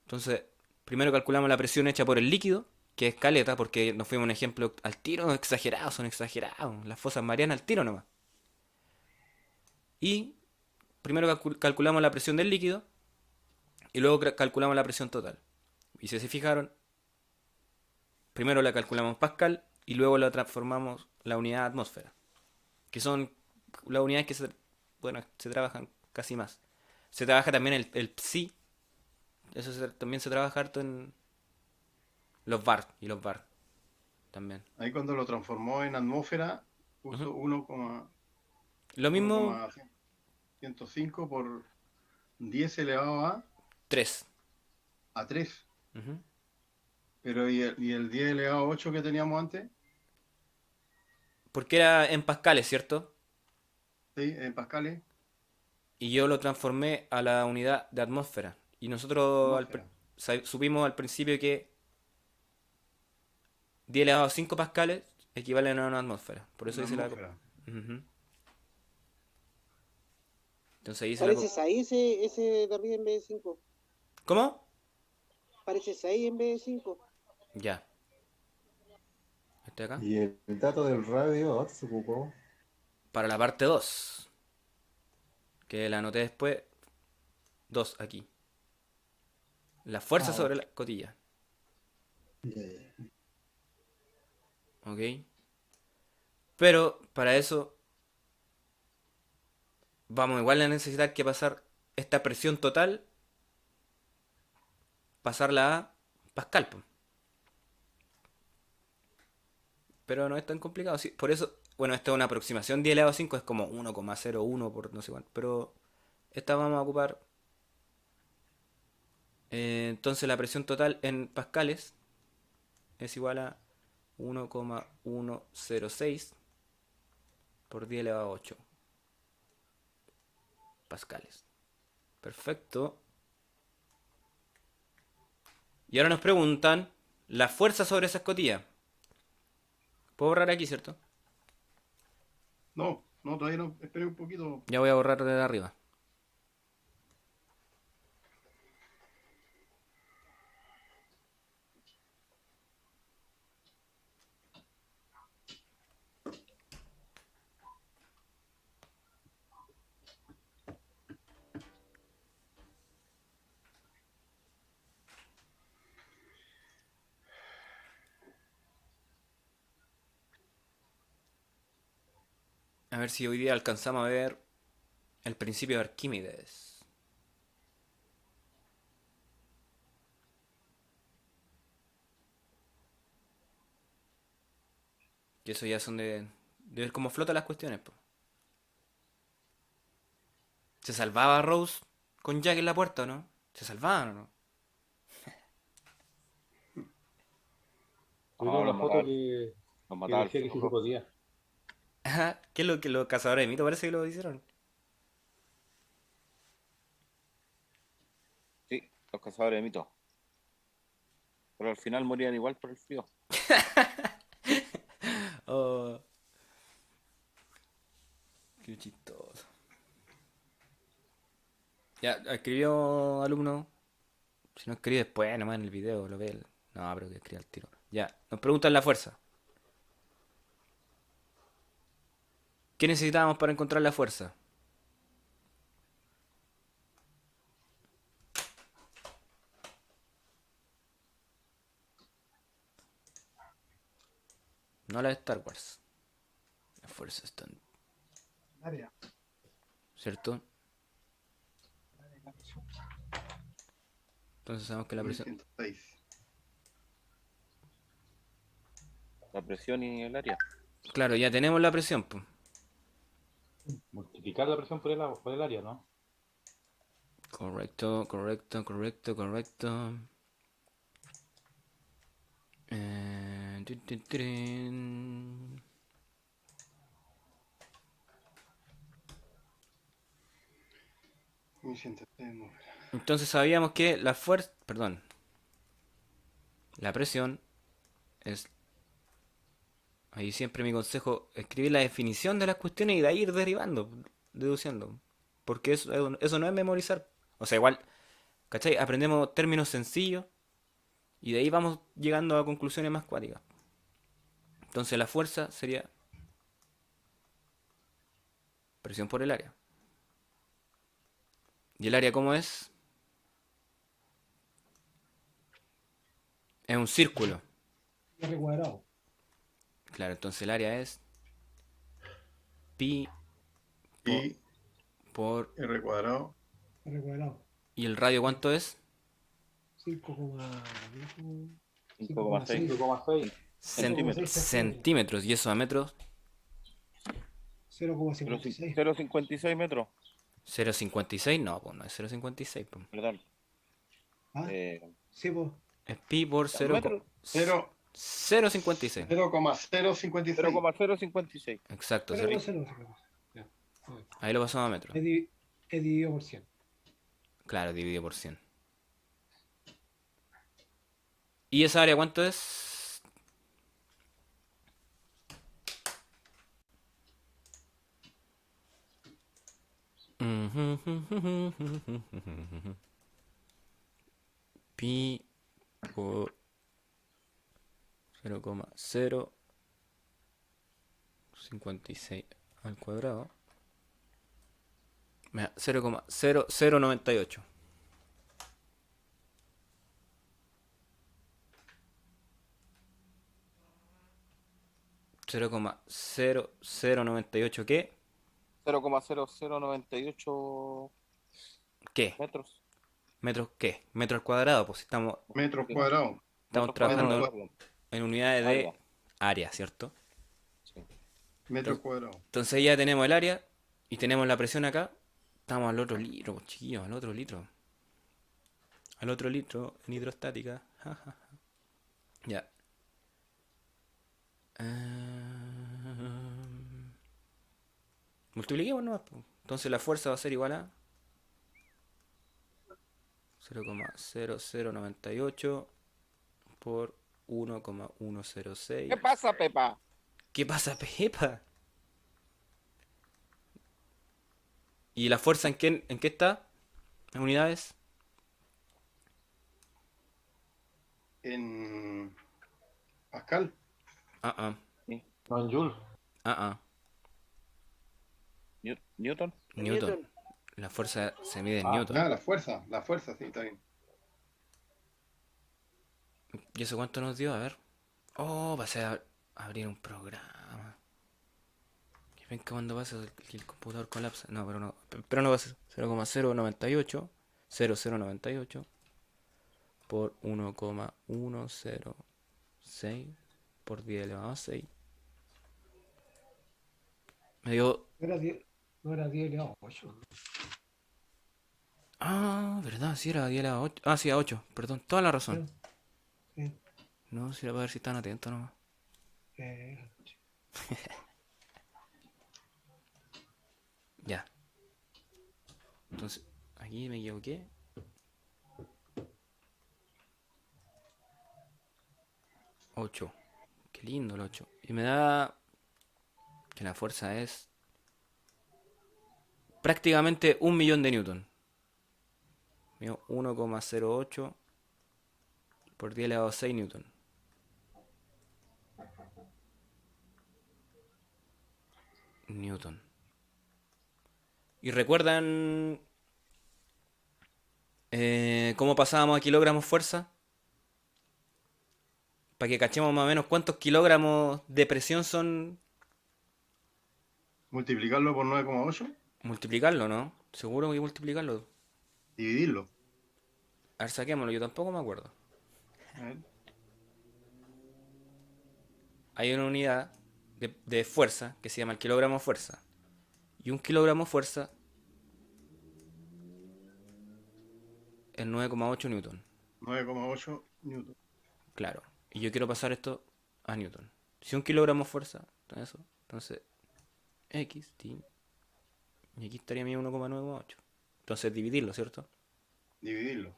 Entonces, primero calculamos la presión hecha por el líquido, que es caleta, porque nos fuimos un ejemplo al tiro, exagerados, son exagerados. Las fosas marianas al tiro nomás. Y primero calculamos la presión del líquido y luego calculamos la presión total. Y si se fijaron, primero la calculamos en Pascal y luego la transformamos la unidad atmósfera, que son las unidades que se trabajan casi más. Se trabaja también el psi, eso también se trabaja harto en los bar y los bar también. Ahí cuando lo transformó en atmósfera, puso Ujú. 1,105 Lo mismo, por 10 elevado 3. a 3. Pero ¿y el 10 elevado a 8 que teníamos antes? Porque era en pascales, ¿cierto? ¿Sí? En pascales. Y yo lo transformé a la unidad de atmósfera. Y nosotros Atmósfera. supimos al principio que 10 elevado a 5 pascales equivalen a una atmósfera. Por eso Una dice la... atmósfera. Ujú. Entonces ahí dice la... Parece 6 ese de arriba en vez de 5. ¿Cómo? Parece 6 en vez de 5. Ya. Este de acá. Y el dato del radio, ¿dónde se ocupó? Para la parte 2. Que la anoté después. 2 aquí. La fuerza Ah, sobre la cotilla. Ya, ya. ¿Ok? Pero para eso vamos igual a necesitar que pasar esta presión total, pasarla a Pascal, po. Pero no es tan complicado. Sí, por eso, bueno, esta es una aproximación 10 elevado a 5, es como 1,01 por no sé cuánto. Pero esta vamos a ocupar. Entonces la presión total en pascales es igual a 1,106 por 10 elevado a 8 pascales. Perfecto. Y ahora nos preguntan la fuerza sobre esa escotilla. Puedo borrar aquí, ¿cierto? No, No, todavía no. Esperé un poquito. Ya voy a borrar de arriba. A ver si hoy día alcanzamos a ver el principio de Arquímedes. Que eso ya son de ver cómo flotan las cuestiones, po. ¿Se salvaba Rose con Jack en la puerta o no? ¿Se salvaban o no? Yo No, tengo una foto que los mataba el decía que sí se flujo. podía. Ajá, ¿qué es lo que los cazadores de mito parece que lo hicieron? Sí, los cazadores de mitos. Pero al final morían igual por el frío. Oh, qué chistoso. Ya, escribió alumno. Si no escribe después, nomás en el video, lo ve. No, pero que escriba al tiro. Ya, nos preguntan la fuerza. ¿Qué necesitábamos para encontrar la fuerza? No la de Star Wars. La fuerza está en... Área. ¿Cierto? Entonces sabemos que la presión... 1106. La presión y el área. Claro, ya tenemos la presión, pues. Multiplicar la presión por el área, ¿no? Correcto, correcto, correcto, correcto. Tin. 1106. Entonces sabíamos que la fuerza... Perdón. La presión es... Ahí siempre mi consejo, escribir la definición de las cuestiones y de ahí ir derivando, deduciendo. Porque eso no es memorizar. O sea, igual, ¿cachai? Aprendemos términos sencillos y de ahí vamos llegando a conclusiones más cuáticas. Entonces la fuerza sería presión por el área. ¿Y el área cómo es? Es un círculo. R cuadrado. Claro, entonces el área es pi Y por... R cuadrado. R cuadrado. ¿Y el radio cuánto es? 5,6. 5,6 5,6. Centímetros. ¿Y eso a metros? 0,56. 0,56 metros. 0,56. No, pues no es 0,56. Pues. Perdón. ¿Ah? Sí, pues. Es pi por 0, metros. 0,56. 0,056. 0,056. Exacto. 0,0. Ya. Ahí lo pasamos a metros. Es dividido por 100. Claro, dividido por 100. ¿Y esa área cuánto es? Pi por 0,056 al cuadrado. 0,0098. 0,0098 ¿qué? 0,0098 ¿Qué? metros. ¿Metros qué? ¿Metros al cuadrado? Pues estamos Metros cuadrados. Estamos Metros trabajando cuadrados. en unidades de Área. área, ¿cierto? Sí. Metros cuadrados. Entonces ya tenemos el área y tenemos la presión acá. Estamos al otro litro, pues, chiquillos, al otro litro. Al otro litro en hidrostática. Ja, ja, ja. Ya. Multipliquemos nomás, pues. Entonces la fuerza va a ser igual a 0,0098 por 1,106. ¿Qué pasa, Pepa? ¿Qué pasa, Pepa? ¿Y la fuerza en qué está? ¿En unidades? En Pascal. Ah, ah, No en Joule. ah, ah. Newton. En Newton. La fuerza se mide en Ah, Newton. Ah, la fuerza, sí, está bien. ¿Y eso cuánto nos dio? A ver. Oh, pasé a abrir un programa. Que ven que cuando pasa que el computador colapsa. No, pero no. Pero no pasa. 0,098. 0098 por 1,106 por 10 elevado a 6. Me dio. No era 10 elevado a 8. Ah, verdad, sí era 10 elevado a 8. Ah, sí, a 8. Perdón, toda la razón. Sí. No, si era para ver si están atentos nomás. Eh, Ya. Entonces, aquí me equivoqué. 8. Qué lindo el 8. Y me da que la fuerza es prácticamente 1.000.000 de newton. Mío, 1,08 por 10 elevado a 6 newton. Newton. ¿Y recuerdan cómo pasábamos a kilogramos fuerza? Para que cachemos más o menos cuántos kilogramos de presión son. Multiplicarlo por 9,8, Multiplicarlo, ¿no? Seguro que multiplicarlo. dividirlo. A ver, saquémoslo, yo tampoco me acuerdo. A ver, Hay una unidad de fuerza que se llama el kilogramo fuerza. Y un kilogramo fuerza es 9,8 newton. 9,8 newton. Claro. Y yo quiero pasar esto a newton. Si un kilogramo fuerza, entonces X, y aquí estaría mi 1,98. Entonces dividirlo, ¿cierto? Dividirlo.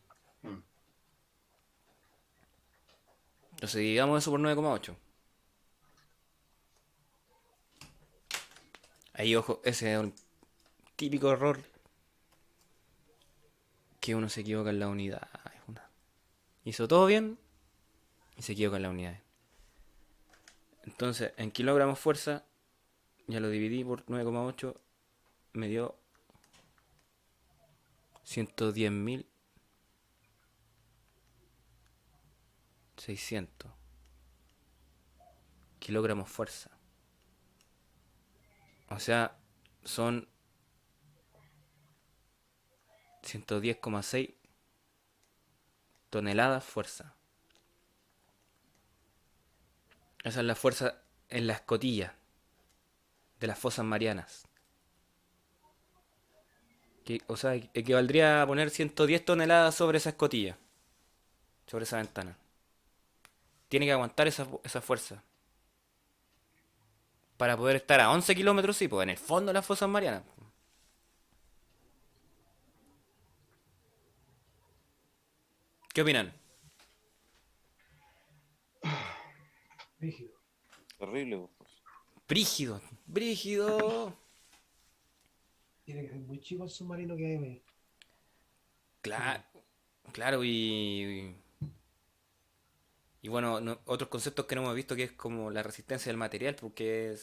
Entonces dividamos eso por 9,8. Ahí, ojo, ese es un típico error que uno se equivoca en la unidad. Hizo todo bien y se equivoca en la unidad. Entonces, en kilogramos fuerza, ya lo dividí por 9,8, me dio 110.600 kilogramos fuerza. O sea, son 110,6 toneladas fuerza. Esa es la fuerza en la escotilla de las fosas marianas. O sea, equivaldría a poner 110 toneladas sobre esa escotilla, sobre esa ventana. Tiene que aguantar esa fuerza. Para poder estar a 11 kilómetros, sí, pues en el fondo de las fosas marianas. ¿Qué opinan? rígido. Terrible. Pues. Brígido, brígido. Tiene que ser muy chico el submarino que hay ahí. Claro, claro, y bueno, otros conceptos que no hemos visto que es como la resistencia del material, porque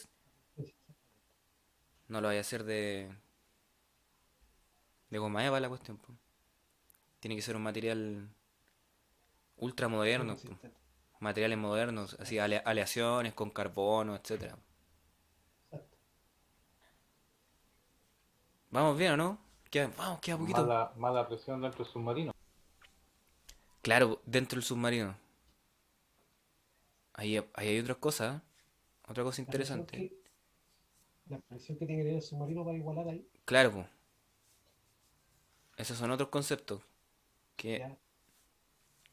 no lo vaya a hacer de goma eva la cuestión, po. Tiene que ser un material ultra moderno, po. Resistente. Materiales modernos, así aleaciones con carbono, etcétera. Exacto. Vamos bien, ¿o no? Vamos, queda poquito. Mala presión dentro del submarino. Claro, dentro del submarino. Ahí hay otras cosas, ¿eh? Otra cosa interesante. La presión que tiene que tener el submarino para igualar ahí. Claro, pues. Esos son otros conceptos que, Ya.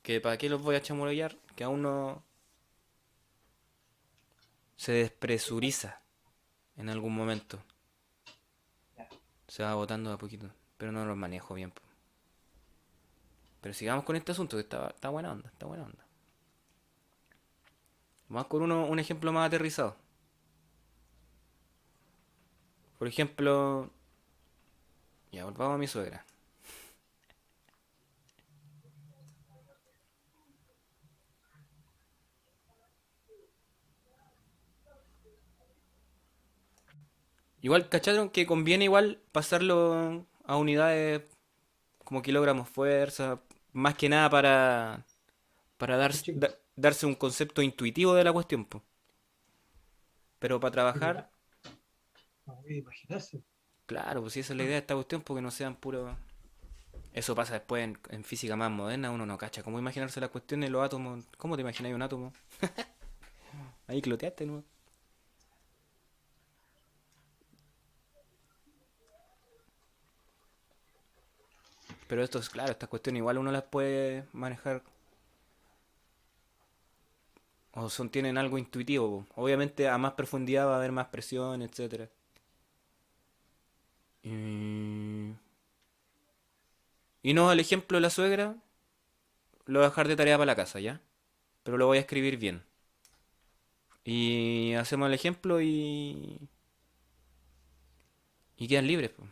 que para qué los voy a chamullar, que aún no se despresuriza en algún momento. Ya. Se va botando de a poquito, pero no los manejo bien, po. Pero sigamos con este asunto que está buena onda, está buena onda. Vamos con un ejemplo más aterrizado. Por ejemplo, Ya, volvamos a mi suegra. Igual, ¿cacharon que conviene igual pasarlo a unidades como kilogramos fuerza? Más que nada para Los chicos. darse un concepto intuitivo de la cuestión, po. Pero para Pero trabajar, no voy a imaginarse. claro, pues si esa es la idea de esta cuestión, porque no sean puros. Eso pasa después en física más moderna, uno no cacha. ¿Cómo imaginarse las cuestiones, los átomos? ¿Cómo te imagináis un átomo? Ahí cloteaste, ¿no? Pero esto es claro, estas cuestiones igual uno las puede manejar o tienen algo intuitivo, po. Obviamente a más profundidad va a haber más presión, etcétera. Y... y no, el ejemplo de la suegra lo voy a dejar de tarea para la casa, ¿ya? Pero lo voy a escribir bien. Y hacemos el ejemplo y quedan libres, po.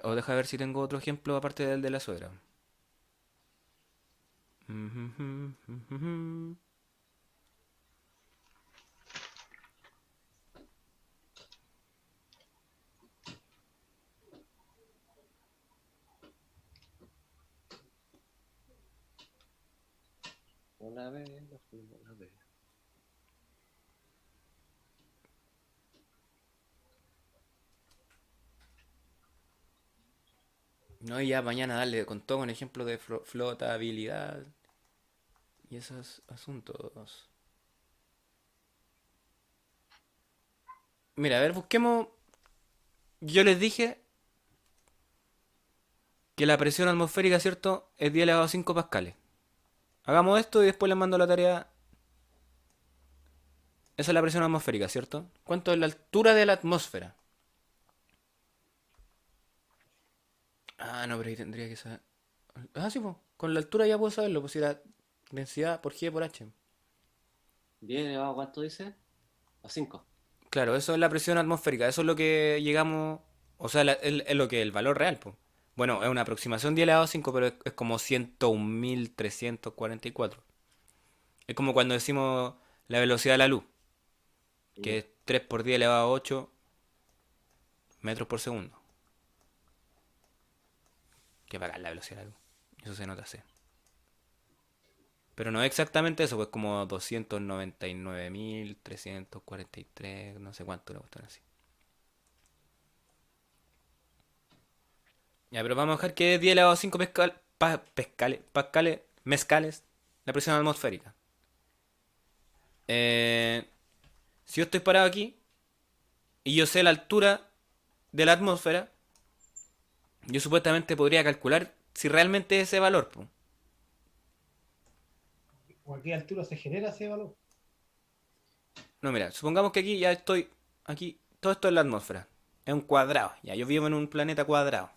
O deja ver si tengo otro ejemplo aparte del de la suegra. Una vez nos fuimos a ver. No, y ya mañana darle con todo un ejemplo de flotabilidad y esos asuntos. Mira, a ver, busquemos. Yo les dije que la presión atmosférica, ¿cierto? Es 10 elevado a 5 pascales. Hagamos esto y después les mando la tarea. Esa es la presión atmosférica, ¿cierto? ¿Cuánto es la altura de la atmósfera? Ah, no, pero ahí tendría que saber. Ah, sí, pues. Con la altura ya puedo saberlo, pues si la densidad por G por H. 10 elevado a cuánto dice? A 5. Claro, eso es la presión atmosférica, eso es lo que llegamos, o sea, es lo que es el valor real, pues. Bueno, es una aproximación 10 elevado a 5, pero es como 101.344. Es como cuando decimos la velocidad de la luz, que es 3 por 10 elevado a 8 metros por segundo. Que bacán la velocidad de la luz. Eso se nota así. Pero no es exactamente eso, pues como 299.343, no sé cuánto la cuestión así. Ya, pero vamos a dejar que es 10 elevado a 5 pascales, mezcales, la presión atmosférica. Eh, si yo estoy parado aquí y yo sé la altura de la atmósfera, yo supuestamente podría calcular si realmente es ese valor, po. ¿O a qué altura se genera ese valor? No, mira, supongamos que aquí ya estoy, aquí, todo esto es la atmósfera. Es un cuadrado, ya, yo vivo en un planeta cuadrado.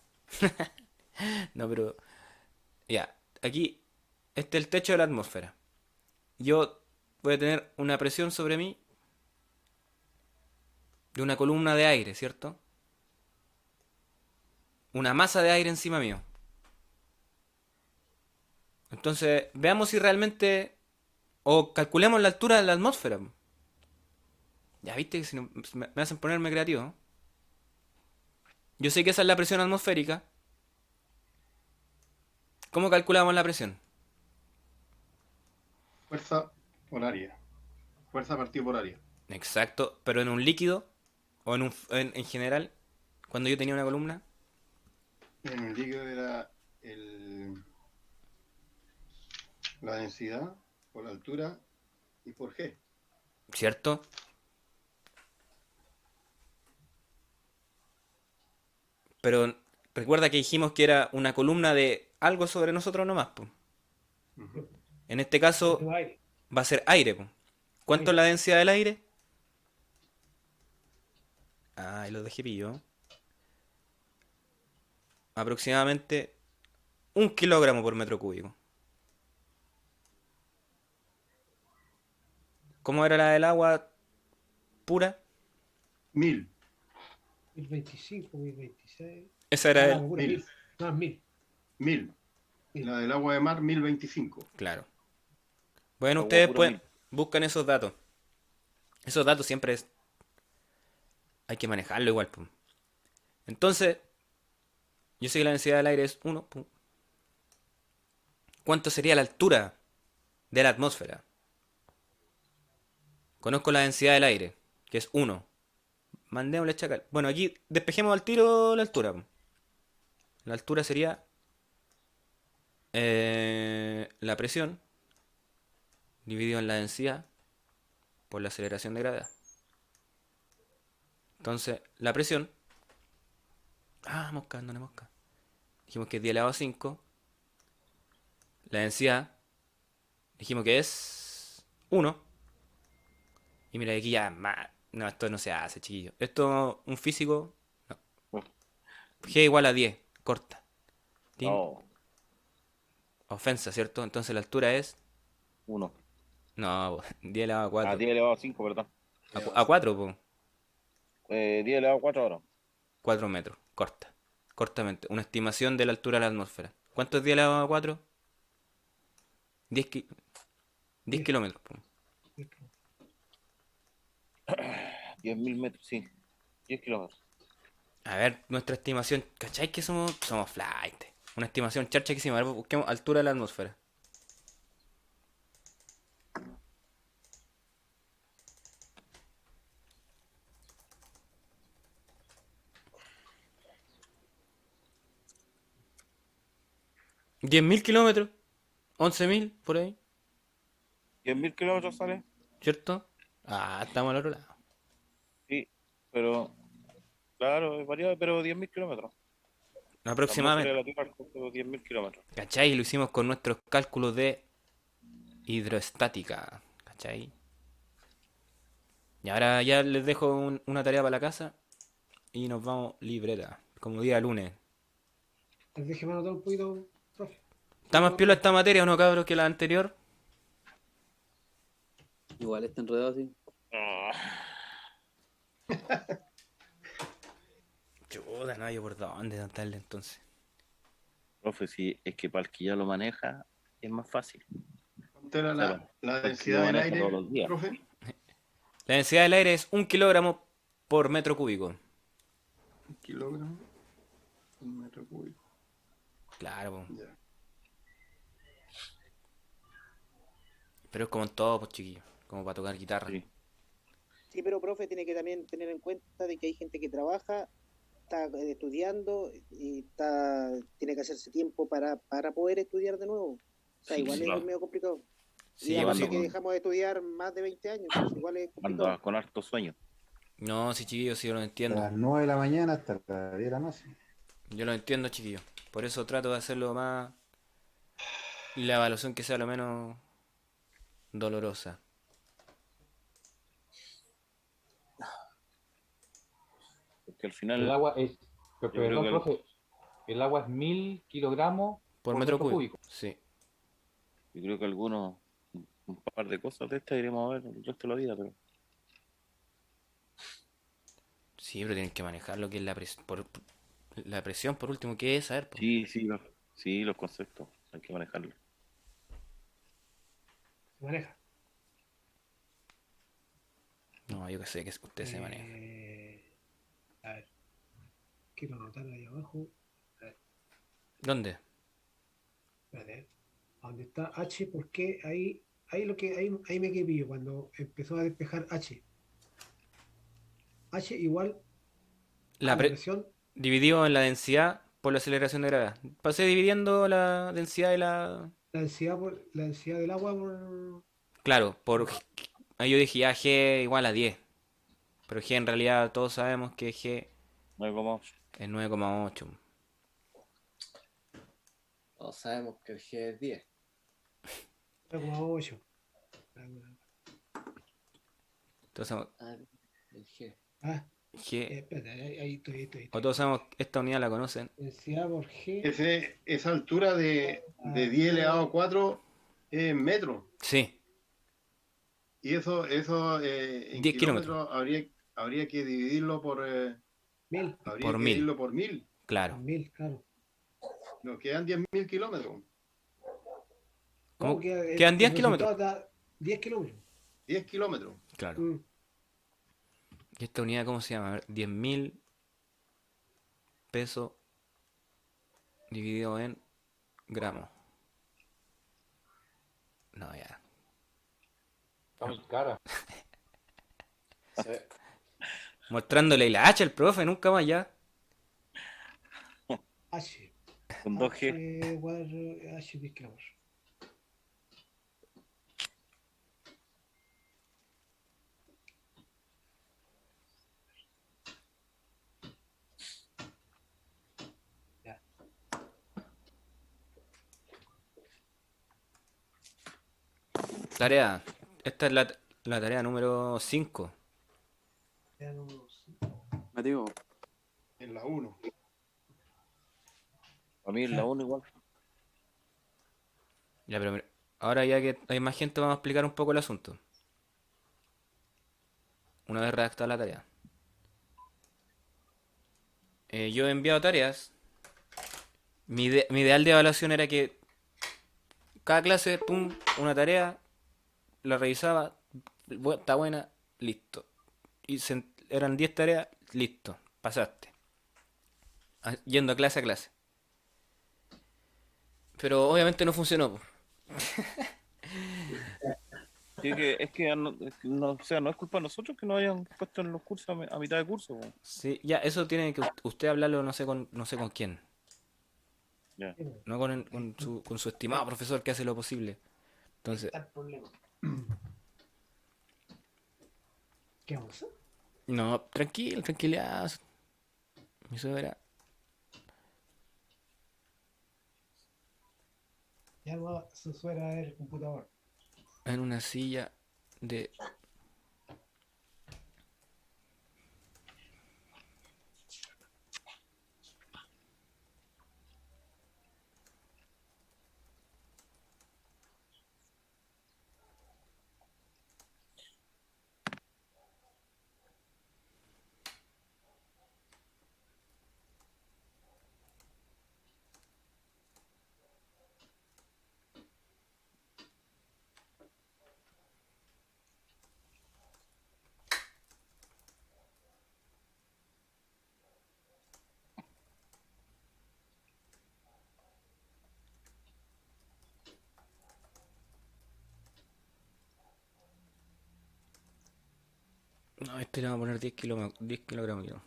No, pero, ya, aquí, este es el techo de la atmósfera. Yo voy a tener una presión sobre mí de una columna de aire, ¿cierto? Una masa de aire encima mío. Entonces, veamos si realmente... o calculemos la altura de la atmósfera. Ya viste que si me hacen ponerme creativo, ¿no? Yo sé que esa es la presión atmosférica. ¿Cómo calculamos la presión? Fuerza por área. Fuerza partido por área. Exacto, pero en un líquido o en general, cuando yo tenía una columna, En el líquido era la densidad por la altura y por G. ¿cierto? Pero recuerda que dijimos que era una columna de algo sobre nosotros nomás, po. Ujú. En este De caso tu aire. va a ser aire, po. ¿Cuánto es Aire. la densidad del aire? Ah, ahí lo dejé pillo. Aproximadamente 1 kilogramo por metro cúbico. ¿Cómo era la del agua pura? 1000. 1025, 1026. Esa era Ah, el... pura, 1000. No, 1000. 1000. La del agua de mar, 1025. Claro. Bueno, Agua ustedes puro pueden... 1000. Buscan esos datos. Esos datos siempre hay que manejarlo igual, po. Entonces, yo sé que la densidad del aire es 1. ¿Cuánto sería la altura de la atmósfera? Conozco la densidad del aire, que es 1. Mandémosle chacal. Bueno, aquí despejemos al tiro la altura, po. La altura sería la presión dividido en la densidad por la aceleración de gravedad. Entonces, la presión... Ah, mosca, no mosca. Dijimos que es 10 elevado a 5. La densidad, dijimos que es 1. Y mira, aquí ya más... No, esto no se hace, chiquillo. Esto, un físico... No. G igual a 10, corta. Tin, No, ofensa, ¿cierto? Entonces la altura es... 1. No, 10 elevado a Ah, 4. 10 elevado a 5, perdón. A 4, po. 10 elevado a 4 ahora. 4 metros, corta. Cortamente. Una estimación de la altura de la atmósfera. ¿Cuánto es 10 elevado a 4? 10 kilómetros, po. 10.000 metros, sí. 10 kilómetros. A ver, nuestra estimación, ¿cachai que somos flight? Una estimación charcha que hicimos. A ver, busquemos altura de la atmósfera. ¿10.000 kilómetros? ¿11.000? Por ahí, 10.000 kilómetros sale. ¿cierto? Ah, estamos al otro lado. Sí, pero claro, es variable, pero 10.000 kilómetros. La atmósfera Aproximadamente. de la Tierra es 10.000 kilómetros. ¿Cachai? Y lo hicimos con nuestros cálculos de hidroestática. ¿Cachai? Y ahora ya les dejo una tarea para la casa. Y nos vamos libreta. Como día lunes. Les dejé anotar un poquito, profe. ¿Está más piola esta materia o no, cabros, que la anterior? Igual está enredado así. Chuda, no hay por dónde darle entonces. Profe, si es que para el que ya lo maneja, es más fácil. ¿Cuánto era Claro, la porque densidad lo del maneja aire, todos los días. profe? La densidad del aire es 1 kilogramo por metro cúbico. Kilogramo por metro cúbico. Claro, po. Ya. Pero es como en todo, pues chiquillos. Como para tocar guitarra. Sí. Sí, pero profe tiene que también tener en cuenta de que hay gente que trabaja, está estudiando y tiene que hacerse tiempo para poder estudiar de nuevo. O sea, Sí, igual claro. es medio complicado. Sí, Y además pues, de que dejamos de estudiar más de 20 años, entonces igual es complicado. Anda con harto sueño. no, sí, chiquillos, sí, yo lo De entiendo. las 9 de la mañana hasta las 10 de la noche. Yo lo entiendo, chiquillos. Por eso trato de hacerlo más... La evaluación que sea lo menos dolorosa. Porque al El final, agua es, creo perdón, que profe, el agua es 1000 kilogramos Por metro cúbico. Sí. yo creo que algunos, un par de cosas de estas iremos a ver el resto de la vida, pero Sí, pero tienen que manejar lo que es la presión, por último, ¿qué es? A ver, po. sí, los conceptos, hay que manejarlos. Se maneja. No, yo que sé que usted se maneja. A ver. Quiero anotar ahí abajo. ¿Dónde? Espérate. ¿Dónde está H? Porque ahí me quedé pillo cuando empezó a despejar H. H igual a La la pre- presión. Dividido en la densidad por la aceleración de gravedad. Pasé dividiendo la densidad y la... La densidad del agua por. Claro, ahí yo dije ya G igual a 10. Pero G en realidad todos sabemos que G No hay como, es 9,8. Todos sabemos que el G es 10. 9,8. Entonces, Ah, el G. Ah, G, espérate, ahí estoy. o todos sabemos que esta unidad la conocen. Densidad por G. Esa altura de 10 elevado a 4 es en metros. Sí, Y eso en 10 kilómetros. kilómetros habría que dividirlo por 1000. Habría Por que 1000. irlo por 1000. Claro. 1000, claro. Nos quedan 10.000 kilómetros. ¿Cómo? No, que Quedan 10 el kilómetros. resultado da 10 kilómetros. 10 kilómetros. Claro. Mm. ¿Y esta unidad cómo se llama? A ver, 10.000 pesos dividido en gramos. No, ya. Está muy cara. Sí. Mostrándole la H al profe, nunca más ya. H. Con 2G. H 10 kilómetros. Ya. Tarea. Esta es la tarea número 5. Ya no- Mateo, En la 1. A mí es la 1 igual. Ya, pero ahora ya que hay más gente, vamos a explicar un poco el asunto. Una vez redactada la tarea. Yo he enviado tareas. Mi ideal de evaluación era que cada clase, pum, una tarea, la revisaba, está buena, listo. Y eran 10 tareas, listo, pasaste. Yendo a clase a clase. Pero obviamente no funcionó, po. Sí, o sea, no es culpa de nosotros que nos hayan puesto en los cursos a mitad de curso. Po. Sí, ya, eso tiene que usted hablarlo, no sé con quién. Ya. No con su estimado profesor que hace lo posible. Entonces, Está el problema. ¿Qué vamos a hacer? no, tranquilo, tranquilidad. Mi suegra. Ya va su suegra el computador. En una silla de... No, este le vamos a poner 10 kilogramos. Yo.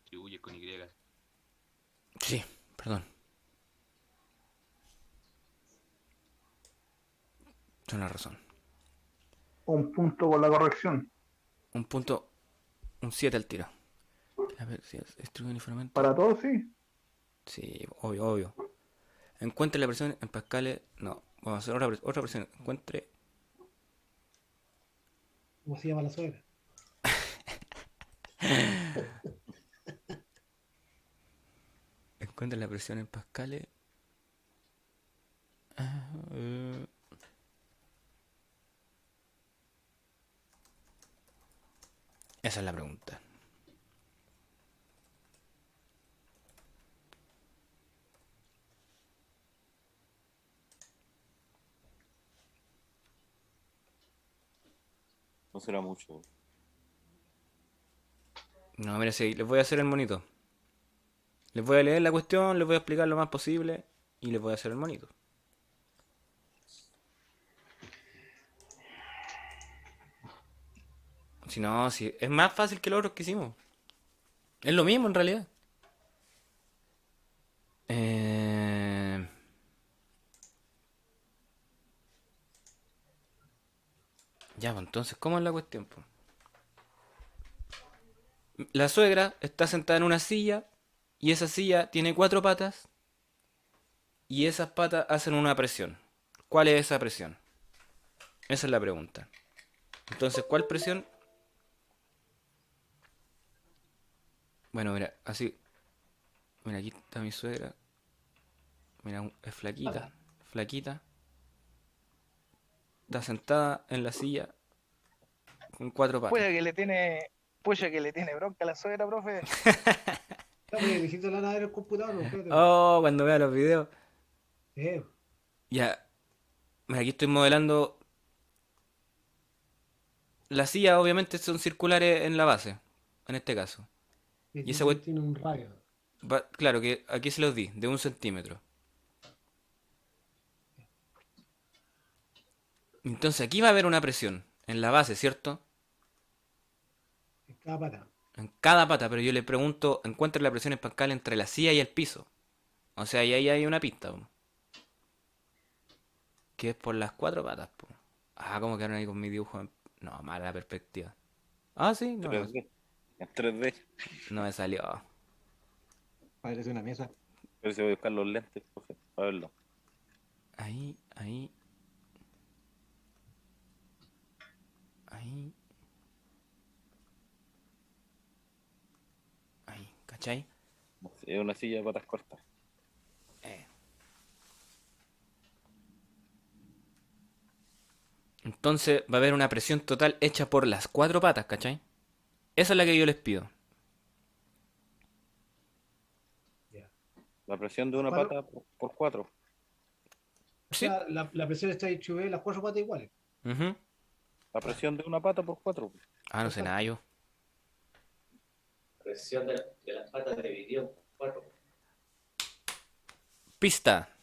Distribuye con Y. Sí, perdón. Tiene la razón. Un punto por la corrección. Un punto, un 7 al tiro. A ver si distribuye uniformemente. Para todos, sí. Sí, obvio. Encuentre la presión en pascales. No, vamos a hacer otra presión. Encuentre. ¿Cómo se llama la suegra? Encuentre la presión en pascales. Esa es la pregunta. No será mucho. No, mira, sí, les voy a hacer el monito. Les voy a leer la cuestión, les voy a explicar lo más posible y les voy a hacer el monito. Si no, si es más fácil que los otros que hicimos. Es lo mismo en realidad. Eh, Ya, pues entonces, ¿cómo es la cuestión, po? La suegra está sentada en una silla y esa silla tiene 4 patas y esas patas hacen una presión. ¿Cuál es esa presión? Esa es la pregunta. Entonces, ¿cuál presión? Bueno, mira, así. Mira, aquí está mi suegra. Mira, es flaquita. Flaquita. Está sentada en la silla con 4 patas. Pucha que le tiene bronca a la suegra, profe. Visita la nada en el computador, no, espérate. Oh, cuando vea los videos. Eh, Ya. Mira, aquí estoy modelando. Las sillas obviamente son circulares en la base. En este caso. Y esa tiene un radio. Claro que aquí se los di, de 1 centímetro. Entonces aquí va a haber una presión en la base, ¿cierto? En cada pata. En cada pata, pero yo le pregunto, encuentra la presión pascal entre la silla y el piso. O sea, y ahí hay una pista, po. Que es por las 4 patas, po. Ah, ¿cómo quedaron ahí con mi dibujo? No, mala perspectiva. Ah, sí, no. 3D. En 3D. No me salió. Parece una mesa. Pero se voy a buscar los lentes, profe, para verlo. Ahí, ahí. Ahí. Ahí, ¿cachai? Es una silla de patas cortas. Entonces va a haber una presión total hecha por las 4 patas, ¿cachai? Esa es la que yo les pido. La presión de una ¿Cuatro? pata por 4. O sea, la presión está distribuida en las 4 patas iguales. Ujú. La presión de una pata por 4. Ah, no sé nada yo. Presión de las patas dividido en 4. Pista.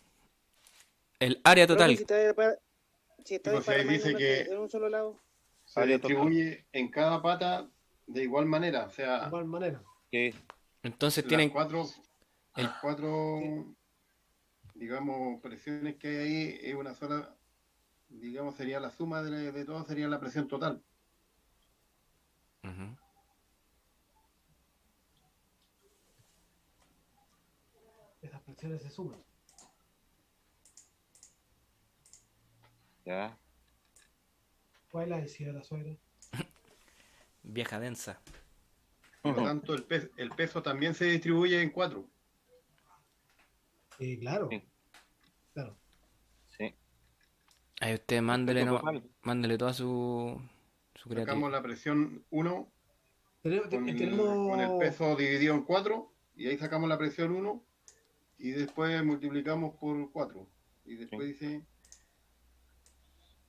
El área Profe, total. si está Pues ahí dice que en un solo lado. se distribuye en cada pata de igual manera. O sea, De igual manera. Que Entonces las tienen. cuatro, digamos, presiones que hay ahí es una sola, digamos, sería la suma de todo, sería la presión total. Ujú. Esas presiones se suman. ya. ¿Cuál es la densidad de la suegra? Vieja densa. Por lo tanto, el peso también se distribuye en 4. Claro. Sí. Claro. Sí. Ahí usted mándele, peso no, total. mándele toda su Sacamos creatividad. la presión 1 Tenemos, con el peso dividido en 4 y ahí sacamos la presión 1 y después multiplicamos por 4 y después dice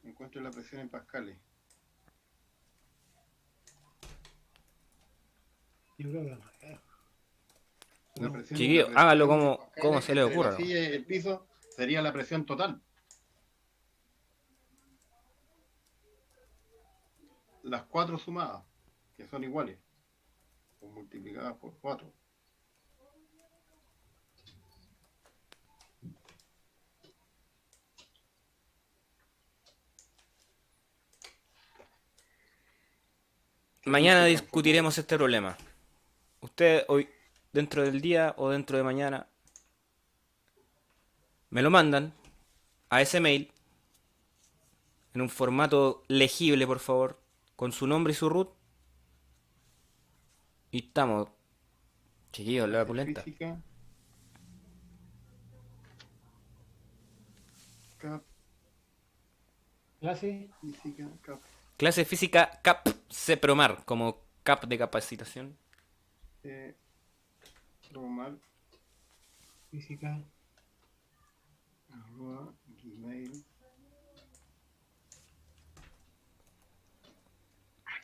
encuentro la presión en pascales. Yo creo que La presión, Chiquillo, la presión hágalo en como pascales se le entre ocurra, la ¿no? silla y el piso sería la presión total. Las 4 sumadas, que son iguales, o multiplicadas por 4. Mañana discutiremos este problema. Usted hoy, dentro del día o dentro de mañana, me lo mandan a ese mail en un formato legible, por favor, con su nombre y su root. Y estamos. Chiquillos, la pulenta. Física. Cap. Clase. Física, cap. Clase física CAP CEPROMAR, como CAP de capacitación. Normal. Física. Gmail.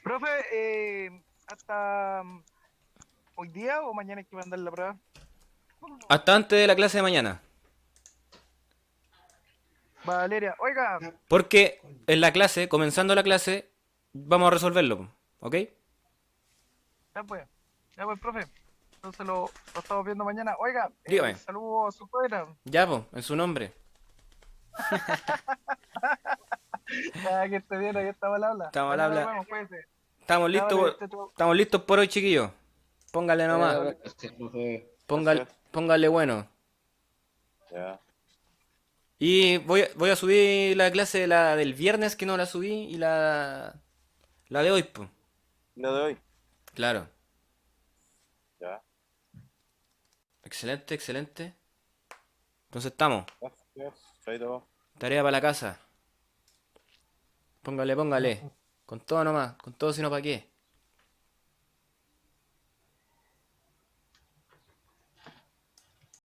Profe, hasta hoy día o mañana hay que mandar la prueba. Hasta antes de la clase de mañana. Valeria, oiga, Porque en la clase, comenzando la clase, vamos a resolverlo. ¿Ok? Ya pues, profe. Entonces lo estamos viendo mañana. Oiga, Dígame. saludos a su suegra. Ya, pues, en su nombre. Ya que esté bien, ahí estamos al habla. Estamos al Mañana nos habla. vemos, cuídense. Estamos Ya, listos, vale, viste tú. estamos listos por hoy, chiquillos. Póngale nomás. Gracias, profe. Póngale, póngale bueno. Ya. Y voy a subir la clase la del viernes que no la subí y la de hoy, pues. La de hoy. Claro. Ya. Excelente, excelente. Entonces estamos. Gracias. Chaito. Tarea para la casa. Póngale, póngale. Con todo nomás. Con todo, sino para qué.